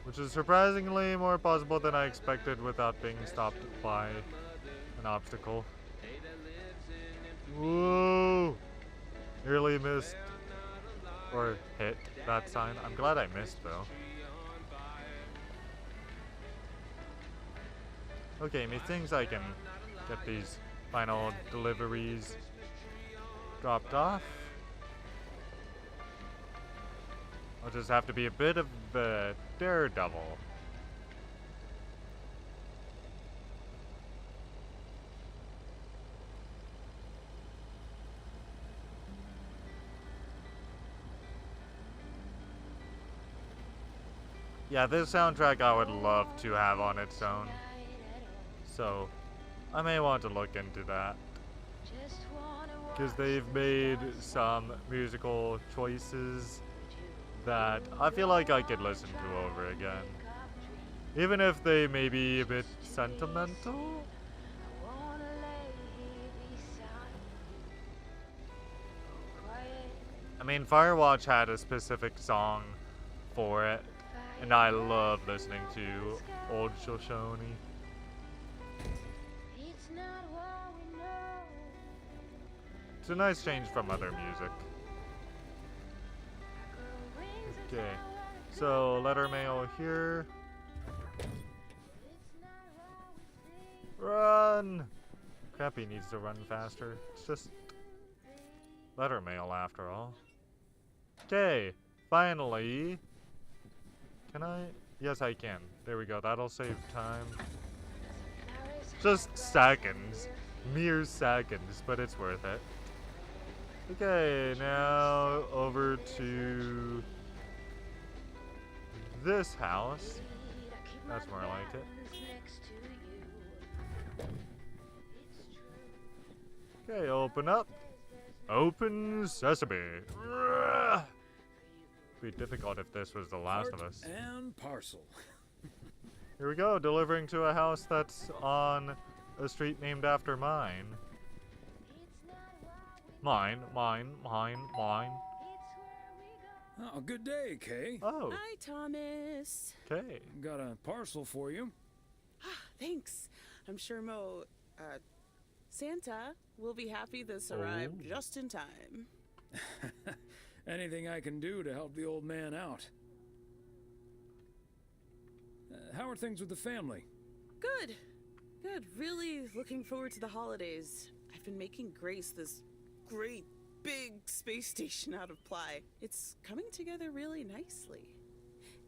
S2: Which is surprisingly more possible than I expected without being stopped by an obstacle. Whoa! Nearly missed or hit that sign. I'm glad I missed though. Okay, methinks I can get these final deliveries dropped off. I'll just have to be a bit of a daredevil. Yeah, this soundtrack I would love to have on its own. So, I may want to look into that. Because they've made some musical choices that I feel like I could listen to over again. Even if they may be a bit sentimental. I mean, Firewatch had a specific song for it, and I love listening to Old Shoshone. It's a nice change from other music. Okay, so letter mail here. Run! Crappy needs to run faster. It's just letter mail after all. Okay, finally. Can I? Yes, I can. There we go. That'll save time. Just seconds. Mere seconds, but it's worth it. Okay, now over to this house. That's more like it. Okay, open up. Open sesame. Be difficult if this was the last of us.
S3: And parcel.
S2: Here we go, delivering to a house that's on a street named after mine. Mine, mine, mine, mine.
S3: Oh, good day, Kay.
S2: Oh,
S14: Hi, Thomas.
S2: okay.
S3: Got a parcel for you.
S14: Thanks. I'm sure Santa will be happy this arrived just in time.
S3: Anything I can do to help the old man out. How are things with the family?
S14: Good. Good. Really looking forward to the holidays. I've been making Grace this great big space station out of ply. It's coming together really nicely.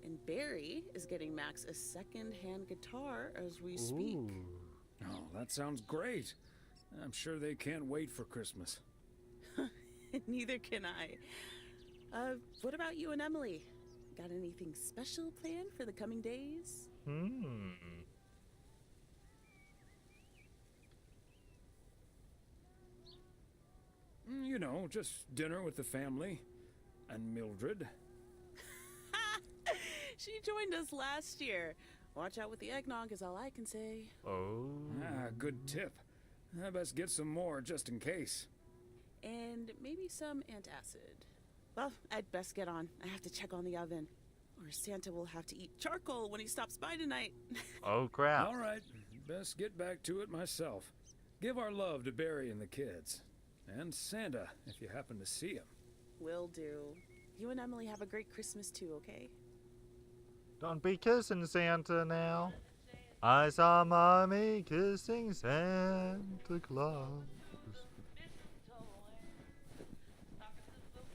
S14: And Barry is getting Max a second-hand guitar as we speak.
S3: Oh, that sounds great. I'm sure they can't wait for Christmas.
S14: Neither can I. What about you and Emily? Got anything special planned for the coming days?
S3: You know, just dinner with the family. And Mildred.
S14: She joined us last year. Watch out with the eggnog is all I can say.
S2: Oh.
S3: Ah, good tip. I best get some more just in case.
S14: And maybe some antacid. Well, I'd best get on. I have to check on the oven. Or Santa will have to eat charcoal when he stops by tonight.
S2: Oh, crap.
S3: All right, best get back to it myself. Give our love to Barry and the kids. And Santa, if you happen to see him.
S14: Will do. You and Emily have a great Christmas too, okay?
S2: Don't be kissing Santa now. I saw Mommy kissing Santa Claus.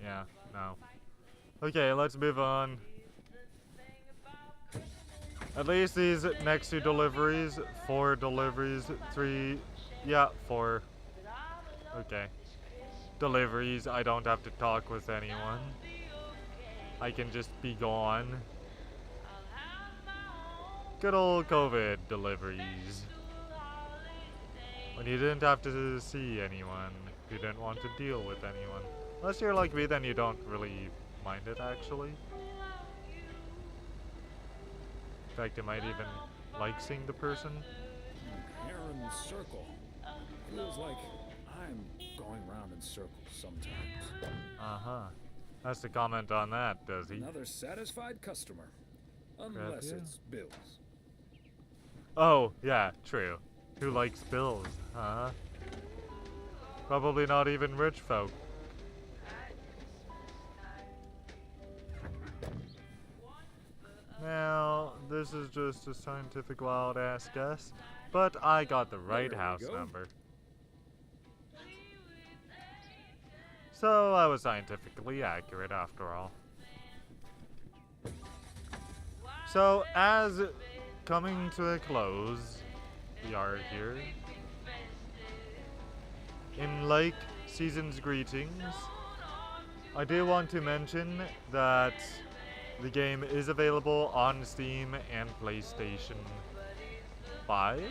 S2: Yeah, no. Okay, let's move on. At least these next 2 deliveries, 4 deliveries, 3, yeah, 4. Okay. Deliveries, I don't have to talk with anyone. I can just be gone. Good old COVID deliveries. When you didn't have to see anyone, you didn't want to deal with anyone. Unless you're like me, then you don't really mind it, actually. In fact, you might even like seeing the person.
S3: Heron's circle. Feels like I'm going round in circles sometimes.
S2: Uh-huh. Has to comment on that, does he?
S3: Another satisfied customer. Unless it's Bills.
S2: Oh, yeah, true. Who likes bills, huh? Probably not even rich folk. Now, this is just a scientific wild-ass guess, but I got the right house number. So I was scientifically accurate after all. So, as coming to a close, we are here in Lake Season's Greetings. I do want to mention that the game is available on Steam and PlayStation 5.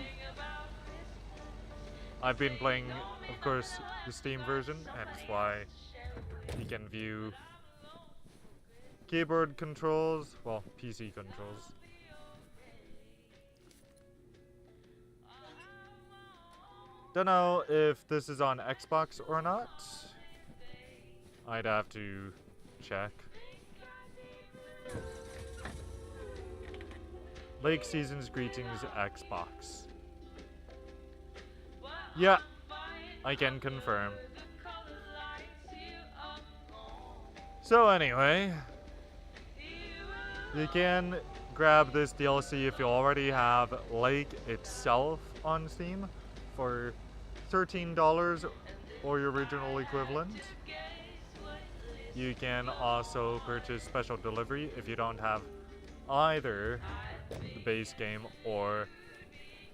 S2: I've been playing, of course, the Steam version, and that's why you can view keyboard controls, well, PC controls. Don't know if this is on Xbox or not. I'd have to check. Lake Season's Greetings Xbox. Yeah, I can confirm. So anyway, you can grab this DLC if you already have Lake itself on Steam for $13 or your original equivalent. You can also purchase special delivery if you don't have either the base game or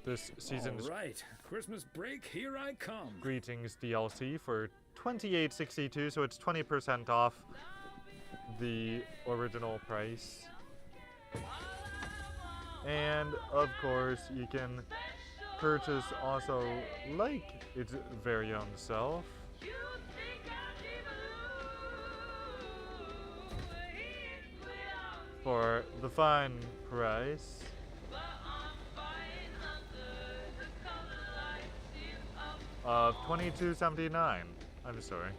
S2: this season's
S3: All right, Christmas break, here I come.
S2: Greetings DLC for $28.62, so it's 20% off the original price. And of course, you can purchase also like its very own self. For the fine price of $22.79. I'm sorry.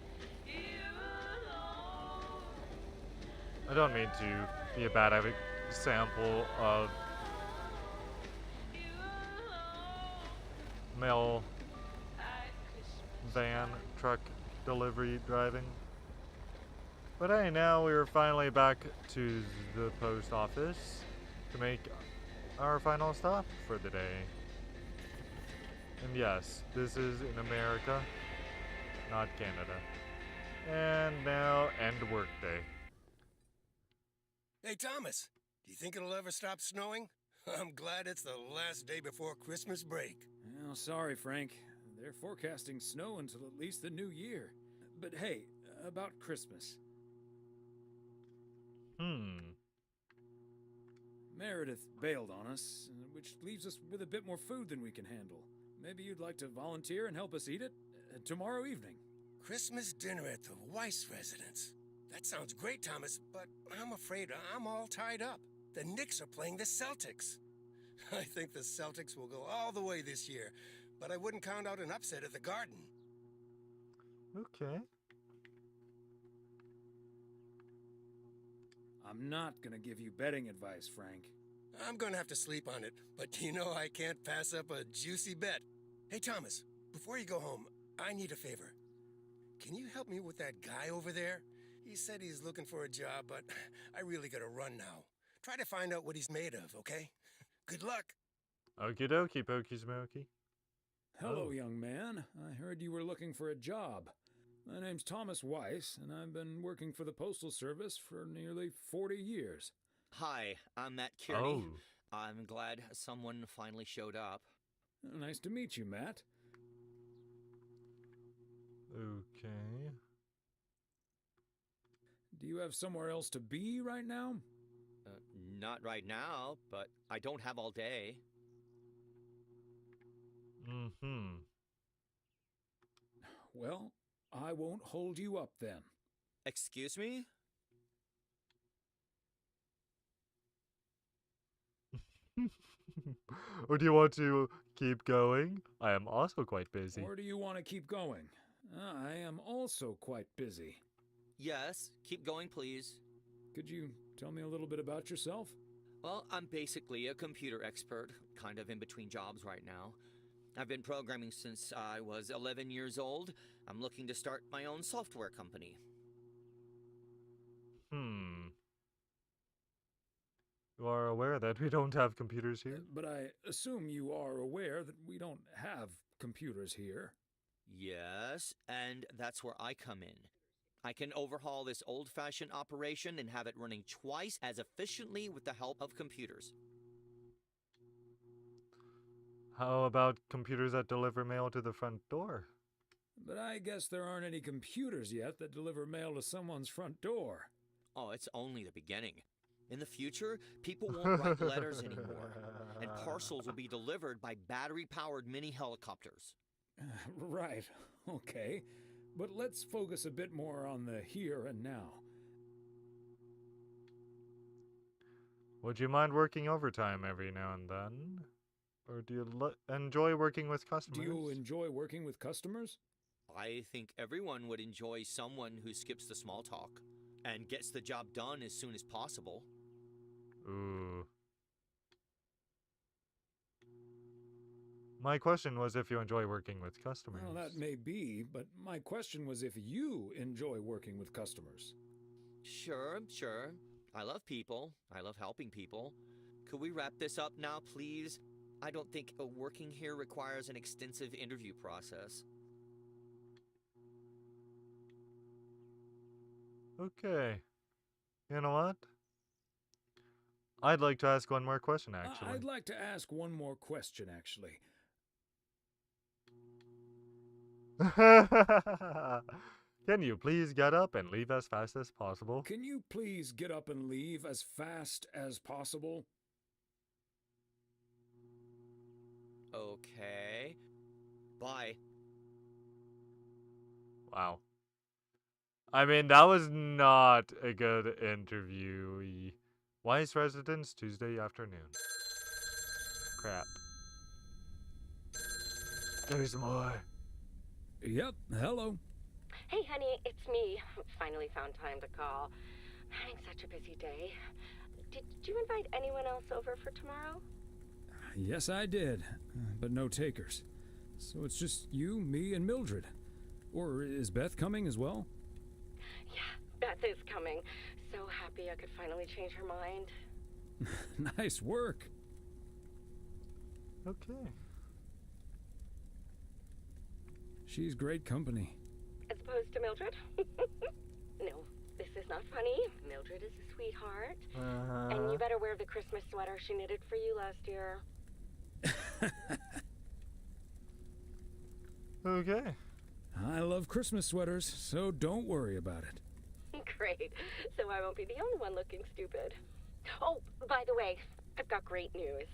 S2: I don't mean to be a bad example of mail van truck delivery driving. But hey, now we're finally back to the post office to make our final stop for the day. And yes, this is in America, not Canada. And now end workday.
S5: Hey, Thomas, do you think it'll ever stop snowing? I'm glad it's the last day before Christmas break.
S3: Well, sorry, Frank. They're forecasting snow until at least the new year. But hey, about Christmas. Meredith bailed on us, which leaves us with a bit more food than we can handle. Maybe you'd like to volunteer and help us eat it tomorrow evening.
S5: Christmas dinner at the Weiss residence. That sounds great, Thomas, but I'm afraid I'm all tied up. The Knicks are playing the Celtics. I think the Celtics will go all the way this year, but I wouldn't count out an upset at the Garden.
S2: Okay.
S3: I'm not gonna give you betting advice, Frank.
S5: I'm gonna have to sleep on it, but you know I can't pass up a juicy bet. Hey, Thomas, before you go home, I need a favor. Can you help me with that guy over there? He said he's looking for a job, but I really gotta run now. Try to find out what he's made of, okay? Good luck.
S2: Okie dokie, pokey smoky.
S3: Hello, young man. I heard you were looking for a job. My name's Thomas Weiss, and I've been working for the Postal Service for nearly 40 years.
S15: Hi, I'm Matt Kearney. I'm glad someone finally showed up.
S3: Nice to meet you, Matt.
S2: Okay.
S3: Do you have somewhere else to be right now?
S15: Not right now, but I don't have all day.
S3: Well, I won't hold you up then.
S15: Excuse me?
S2: Or do you want to keep going? I am also quite busy.
S3: Or do you want to keep going? I am also quite busy.
S15: Yes, keep going, please.
S3: Could you tell me a little bit about yourself?
S15: Well, I'm basically a computer expert, kind of in between jobs right now. I've been programming since I was 11 years old. I'm looking to start my own software company.
S2: You are aware that we don't have computers here?
S3: But I assume you are aware that we don't have computers here.
S15: Yes, and that's where I come in. I can overhaul this old-fashioned operation and have it running twice as efficiently with the help of computers.
S2: How about computers that deliver mail to the front door?
S3: But I guess there aren't any computers yet that deliver mail to someone's front door.
S15: Oh, it's only the beginning. In the future, people won't write letters anymore, and parcels will be delivered by battery-powered mini helicopters.
S3: Right, okay. But let's focus a bit more on the here and now.
S2: Would you mind working overtime every now and then? Or do you enjoy working with customers?
S3: Do you enjoy working with customers?
S15: I think everyone would enjoy someone who skips the small talk and gets the job done as soon as possible.
S2: Ooh. My question was if you enjoy working with customers.
S3: Well, that may be, but my question was if you enjoy working with customers.
S15: Sure. I love people. I love helping people. Could we wrap this up now, please? I don't think working here requires an extensive interview process.
S2: Okay. You know what? I'd like to ask one more question, actually.
S3: I'd like to ask one more question, actually.
S2: Can you please get up and leave as fast as possible?
S3: Can you please get up and leave as fast as possible?
S15: Okay. Bye.
S2: Wow. I mean, that was not a good interview. Weiss residence, Tuesday afternoon. Crap. There's more.
S3: Yep, hello.
S4: Hey, honey, it's me. Finally found time to call. Having such a busy day. Did you invite anyone else over for tomorrow?
S3: Yes, I did, but no takers. So it's just you, me, and Mildred. Or is Beth coming as well?
S4: Yeah, Beth is coming. So happy I could finally change her mind.
S3: Nice work.
S2: Okay.
S3: She's great company.
S4: As opposed to Mildred? No, this is not funny. Mildred is a sweetheart. And you better wear the Christmas sweater she knitted for you last year.
S2: Okay.
S3: I love Christmas sweaters, so don't worry about it.
S4: Great. So I won't be the only one looking stupid. Oh, by the way, I've got great news.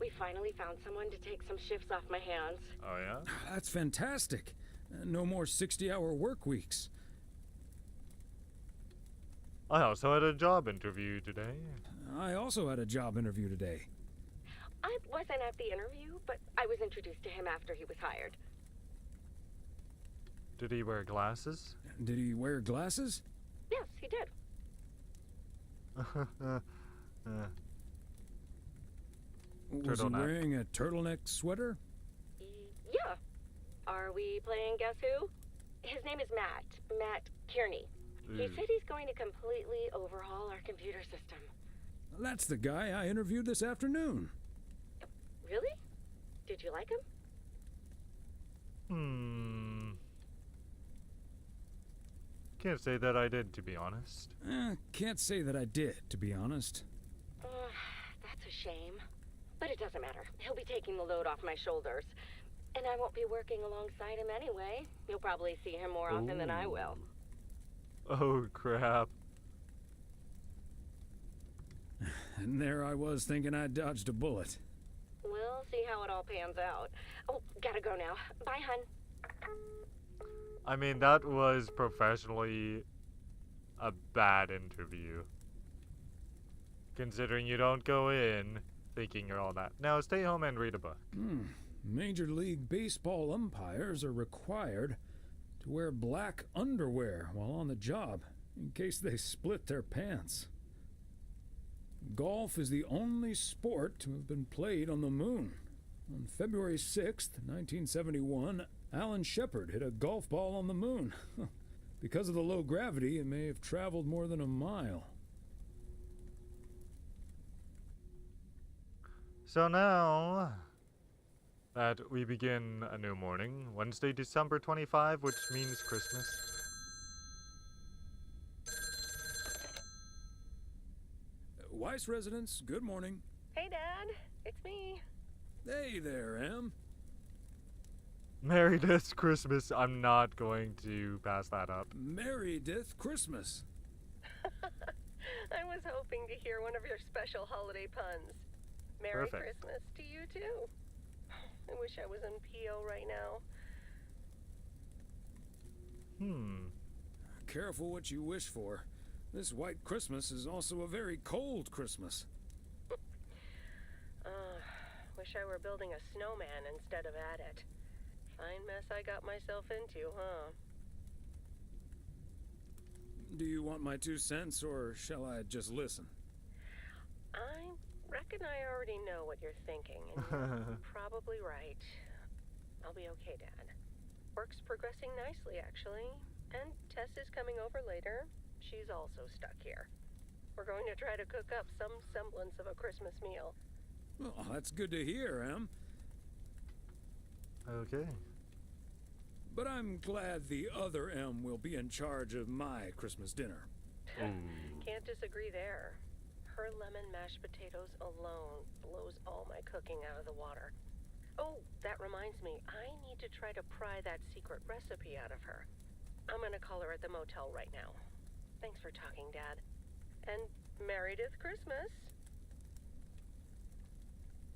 S4: We finally found someone to take some shifts off my hands.
S2: Oh, yeah?
S3: That's fantastic. No more 60-hour work weeks.
S2: I also had a job interview today.
S3: I also had a job interview today.
S4: I wasn't at the interview, but I was introduced to him after he was hired.
S2: Did he wear glasses?
S3: Did he wear glasses?
S4: Yes, he did.
S3: Was he wearing a turtleneck sweater?
S4: Yeah. Are we playing Guess Who? His name is Matt. Matt Kearney. He said he's going to completely overhaul our computer system.
S3: That's the guy I interviewed this afternoon.
S4: Really? Did you like him?
S2: Can't say that I did, to be honest.
S3: Can't say that I did, to be honest.
S4: That's a shame. But it doesn't matter. He'll be taking the load off my shoulders. And I won't be working alongside him anyway. You'll probably see him more often than I will.
S2: Oh, crap.
S3: And there I was thinking I dodged a bullet.
S4: We'll see how it all pans out. Oh, gotta go now. Bye, hun.
S2: I mean, that was professionally a bad interview. Considering you don't go in thinking you're all that. Now, stay home and read a book.
S3: Major League Baseball umpires are required to wear black underwear while on the job, in case they split their pants. Golf is the only sport to have been played on the moon. On February 6th, 1971, Alan Shepard hit a golf ball on the moon. Because of the low gravity, it may have traveled more than a mile.
S2: So now that we begin a new morning, Wednesday, December 25, which means Christmas.
S3: Weiss residence, good morning.
S4: Hey, Dad. It's me.
S3: Hey there, Em.
S2: Merry this Christmas. I'm not going to pass that up.
S3: Merry Death Christmas.
S4: I was hoping to hear one of your special holiday puns. Merry Christmas to you, too. I wish I was in PO right now.
S3: Careful what you wish for. This white Christmas is also a very cold Christmas.
S4: Wish I were building a snowman instead of at it. Fine mess I got myself into, huh?
S3: Do you want my 2 cents, or shall I just listen?
S4: I reckon I already know what you're thinking, and you're probably right. I'll be okay, Dad. Work's progressing nicely, actually. And Tess is coming over later. She's also stuck here. We're going to try to cook up some semblance of a Christmas meal.
S3: Oh, that's good to hear, Em.
S2: Okay.
S3: But I'm glad the other M will be in charge of my Christmas dinner.
S4: Can't disagree there. Her lemon mashed potatoes alone blows all my cooking out of the water. Oh, that reminds me, I need to try to pry that secret recipe out of her. I'm gonna call her at the motel right now. Thanks for talking, Dad. And Merry Christmas.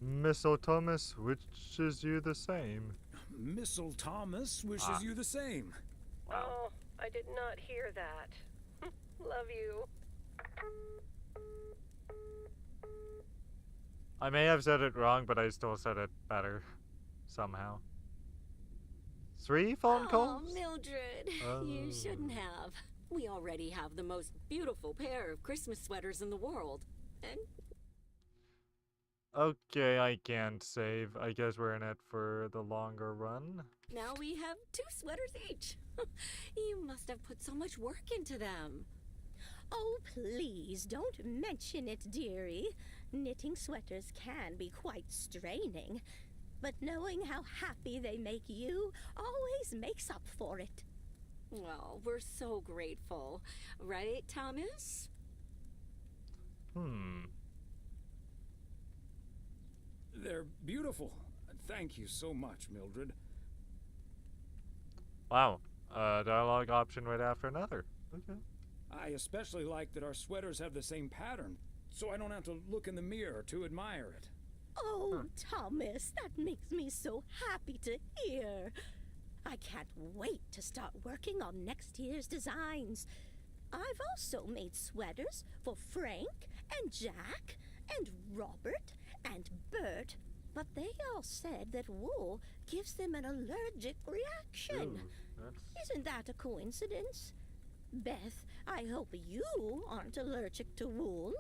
S2: Missile Thomas wishes you the same.
S3: Missile Thomas wishes you the same.
S2: Wow.
S4: Oh, I did not hear that. Love you.
S2: I may have said it wrong, but I still said it better. Somehow. 3 phone calls?
S16: Oh, Mildred, you shouldn't have. We already have the most beautiful pair of Christmas sweaters in the world. And
S2: Okay, I can't save. I guess we're in it for the longer run.
S16: now we have 2 sweaters each. You must have put so much work into them.
S7: Oh, please don't mention it, dearie. Knitting sweaters can be quite straining, but knowing how happy they make you always makes up for it.
S16: Well, we're so grateful. Right, Thomas?
S3: They're beautiful. Thank you so much, Mildred.
S2: Wow. Dialogue option right after another. Okay.
S3: I especially like that our sweaters have the same pattern, so I don't have to look in the mirror to admire it.
S7: Oh, Thomas, that makes me so happy to hear. I can't wait to start working on next year's designs. I've also made sweaters for Frank and Jack and Robert and Bert, but they all said that wool gives them an allergic reaction. Isn't that a coincidence? Beth, I hope you aren't allergic to wool.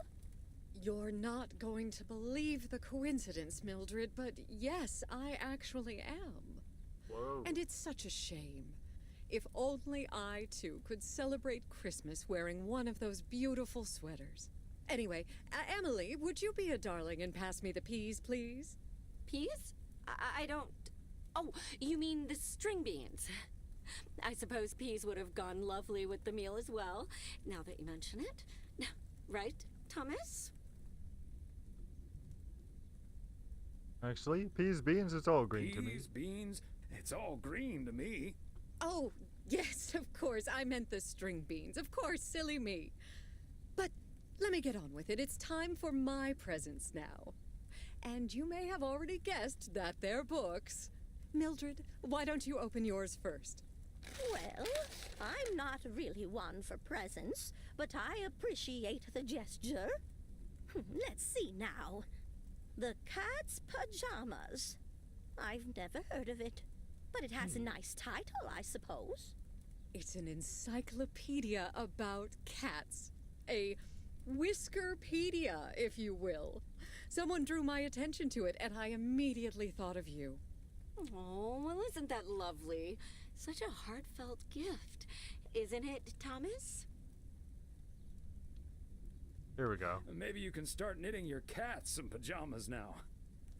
S6: You're not going to believe the coincidence, Mildred, but yes, I actually am.
S2: Whoa.
S6: And it's such a shame. If only I, too, could celebrate Christmas wearing one of those beautiful sweaters. Anyway, Emily, would you be a darling and pass me the peas, please?
S16: Peas? I don't... Oh, you mean the string beans. I suppose peas would have gone lovely with the meal as well, now that you mention it. Right, Thomas?
S2: Actually, peas, beans, it's all green to me.
S3: Peas, beans, it's all green to me.
S6: Oh, yes, of course. I meant the string beans. Of course, silly me. But let me get on with it. It's time for my presents now. And you may have already guessed that they're books. Mildred, why don't you open yours first?
S7: Well, I'm not really one for presents, but I appreciate the gesture. Let's see now. The Cat's Pajamas. I've never heard of it, but it has a nice title, I suppose.
S6: It's an encyclopedia about cats. A Whiskerpedia, if you will. Someone drew my attention to it, and I immediately thought of you.
S16: Oh, well, isn't that lovely? Such a heartfelt gift. Isn't it, Thomas?
S2: Here we go.
S3: Maybe you can start knitting your cats some pajamas now.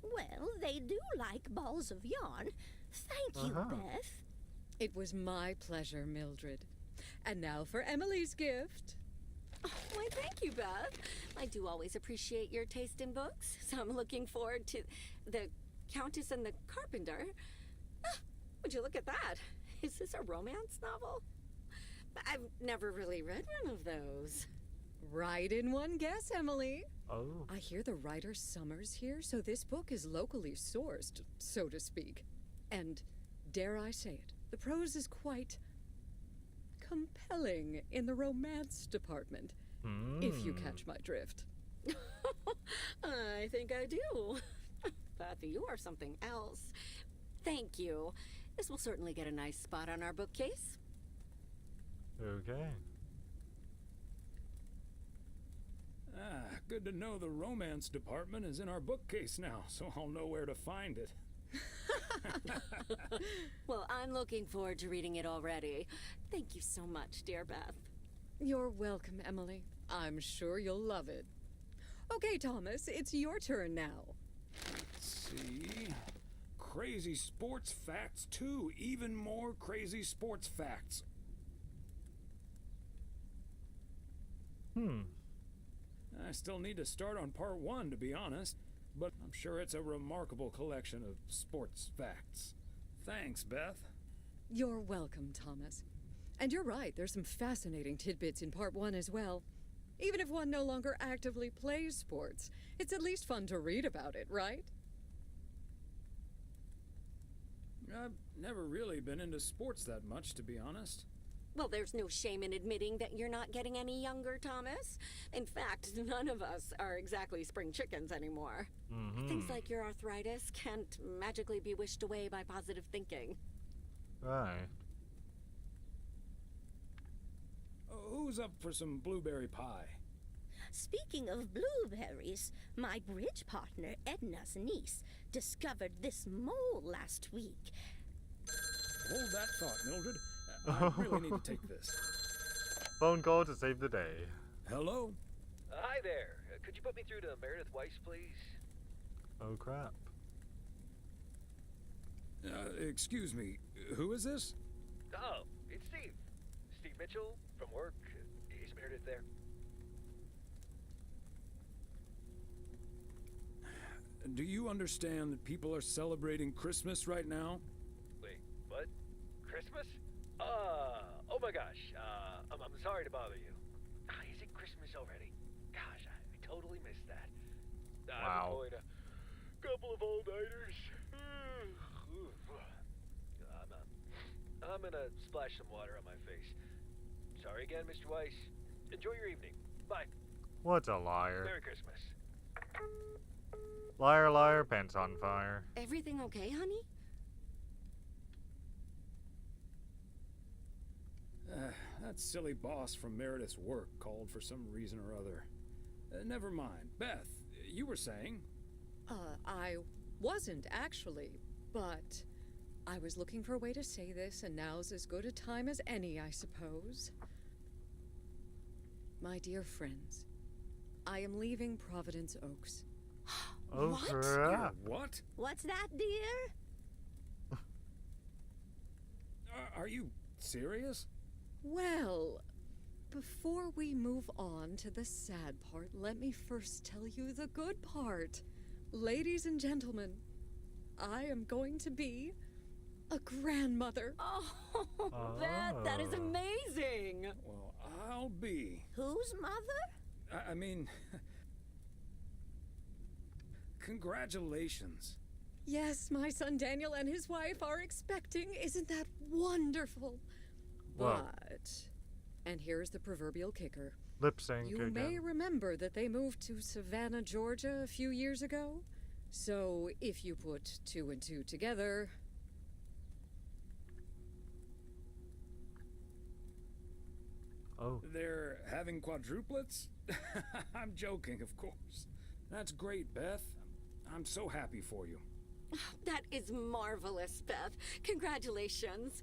S7: Well, they do like balls of yarn. Thank you, Beth.
S6: It was my pleasure, Mildred. And now for Emily's gift.
S16: Oh, why, thank you, Beth. I do always appreciate your taste in books, so I'm looking forward to The Countess and the Carpenter. Ah, would you look at that? Is this a romance novel? I've never really read one of those.
S6: Right in one guess, Emily.
S2: Oh.
S6: I hear the writer Summers here, so this book is locally sourced, so to speak. And, dare I say it, the prose is quite compelling in the romance department, if you catch my drift.
S16: I think I do. Beth, you are something else. Thank you. This will certainly get a nice spot on our bookcase.
S2: Okay.
S3: Ah, good to know the romance department is in our bookcase now, so I'll know where to find it.
S16: Well, I'm looking forward to reading it already. Thank you so much, dear Beth.
S6: You're welcome, Emily. I'm sure you'll love it. Okay, Thomas, it's your turn now.
S3: Let's see. Crazy sports facts 2. Even more crazy sports facts. I still need to start on part 1, to be honest, but I'm sure it's a remarkable collection of sports facts. Thanks, Beth.
S6: You're welcome, Thomas. And you're right, there's some fascinating tidbits in part 1 as well. Even if one no longer actively plays sports, it's at least fun to read about it, right?
S3: I've never really been into sports that much, to be honest.
S16: Well, there's no shame in admitting that you're not getting any younger, Thomas. In fact, none of us are exactly spring chickens anymore. Things like your arthritis can't magically be wished away by positive thinking.
S2: Right.
S3: Who's up for some blueberry pie?
S7: Speaking of blueberries, my bridge partner Edna's niece discovered this mole last week.
S3: Hold that thought, Mildred. I really need to take this.
S2: Phone call to save the day.
S3: Hello?
S17: Hi there. Could you put me through to Meredith Weiss, please?
S2: Oh crap.
S3: Excuse me, who is this?
S17: Oh, it's Steve. Steve Mitchell from work. Is Meredith there?
S3: Do you understand that people are celebrating Christmas right now?
S17: Wait, what? Christmas? Oh my gosh. I'm sorry to bother you. Is it Christmas already? Gosh, I totally missed that.
S2: Wow.
S17: I'm going a couple of all-nighters. I'm gonna splash some water on my face. Sorry again, Mr. Weiss. Enjoy your evening. Bye.
S2: What a liar.
S17: Merry Christmas.
S2: Liar, liar, pants on fire.
S16: Everything okay, honey?
S3: That silly boss from Meredith's work called for some reason or other. Never mind. Beth, you were saying?
S6: I wasn't actually, but I was looking for a way to say this, and now's as good a time as any, I suppose. My dear friends, I am leaving Providence Oaks.
S2: Oh,
S7: What?
S2: crap.
S3: What?
S7: What's that, dear?
S3: Are you serious?
S6: Well, before we move on to the sad part, let me first tell you the good part. Ladies and gentlemen, I am going to be a grandmother.
S16: Oh, Beth, that is amazing.
S3: Well, I'll be.
S7: Whose mother?
S3: I mean, congratulations.
S6: Yes, my son Daniel and his wife are expecting. Isn't that wonderful?
S2: Whoa.
S6: But, and here's the proverbial kicker.
S2: Lip sync
S6: You
S2: again.
S6: may remember that they moved to Savannah, Georgia a few years ago. So if you put 2 and 2 together...
S2: Oh.
S3: They're having quadruplets? I'm joking, of course. That's great, Beth. I'm so happy for you.
S16: That is marvelous, Beth. Congratulations.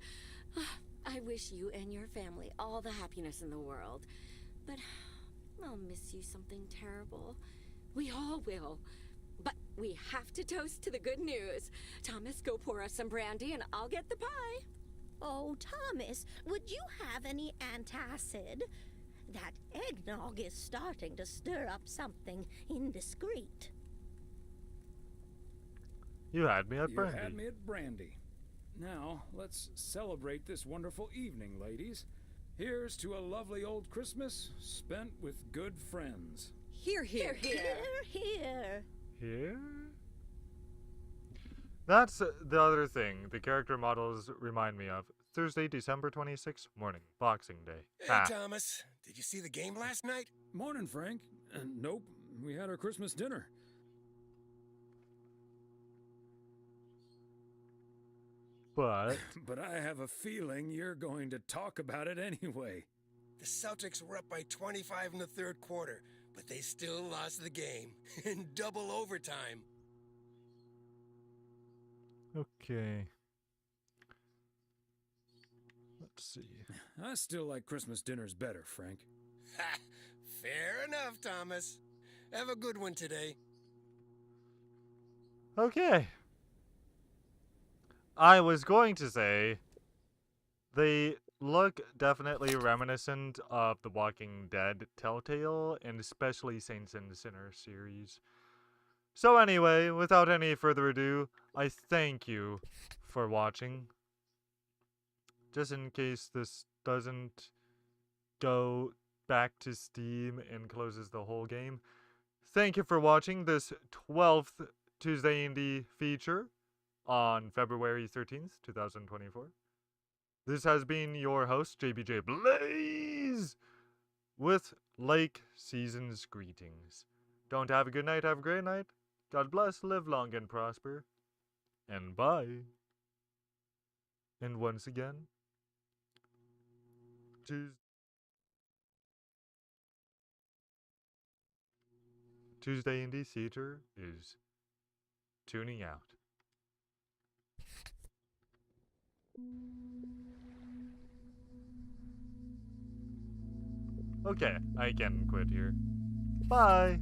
S16: I wish you and your family all the happiness in the world. But I'll miss you something terrible. We all will. But we have to toast to the good news. Thomas, go pour us some brandy and I'll get the pie.
S7: Oh, Thomas, would you have any antacid? That eggnog is starting to stir up something indiscreet.
S2: You had me at
S3: You
S2: brandy.
S3: had me at brandy. Now, let's celebrate this wonderful evening, ladies. Here's to a lovely old Christmas spent with good friends.
S6: Hear, hear.
S7: Here.
S2: Here? That's the other thing the character models remind me of. Thursday, December 26th, morning. Boxing Day.
S5: Hey, Thomas. Did you see the game last night?
S3: Morning, Frank. Nope, we had our Christmas dinner.
S2: But
S3: But I have a feeling you're going to talk about it anyway.
S5: The Celtics were up by 25 in the third quarter, but they still lost the game in double overtime.
S2: okay. Let's see.
S3: I still like Christmas dinners better, Frank.
S5: Ha! Fair enough, Thomas. Have a good one today.
S2: Okay. I was going to say they look definitely reminiscent of the Walking Dead Telltale and especially Saints and Sinners series. So anyway, without any further ado, I thank you for watching. Just in case this doesn't go back to Steam and closes the whole game. Thank you for watching this 12th Tuesday Indie feature on February 13th, 2024. This has been your host, JBJblaze, with Lake Season's greetings. Don't have a good night, have a great night. God bless, live long and prosper, and bye. And once again, Tuesday Indie Theater is tuning out. Okay, I can quit here. Bye!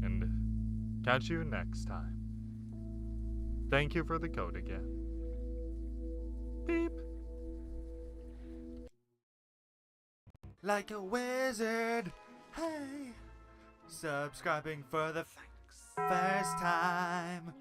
S2: And catch you next time. Thank you for the code again. Beep!
S18: Like a wizard, hey! Subscribing for the first time.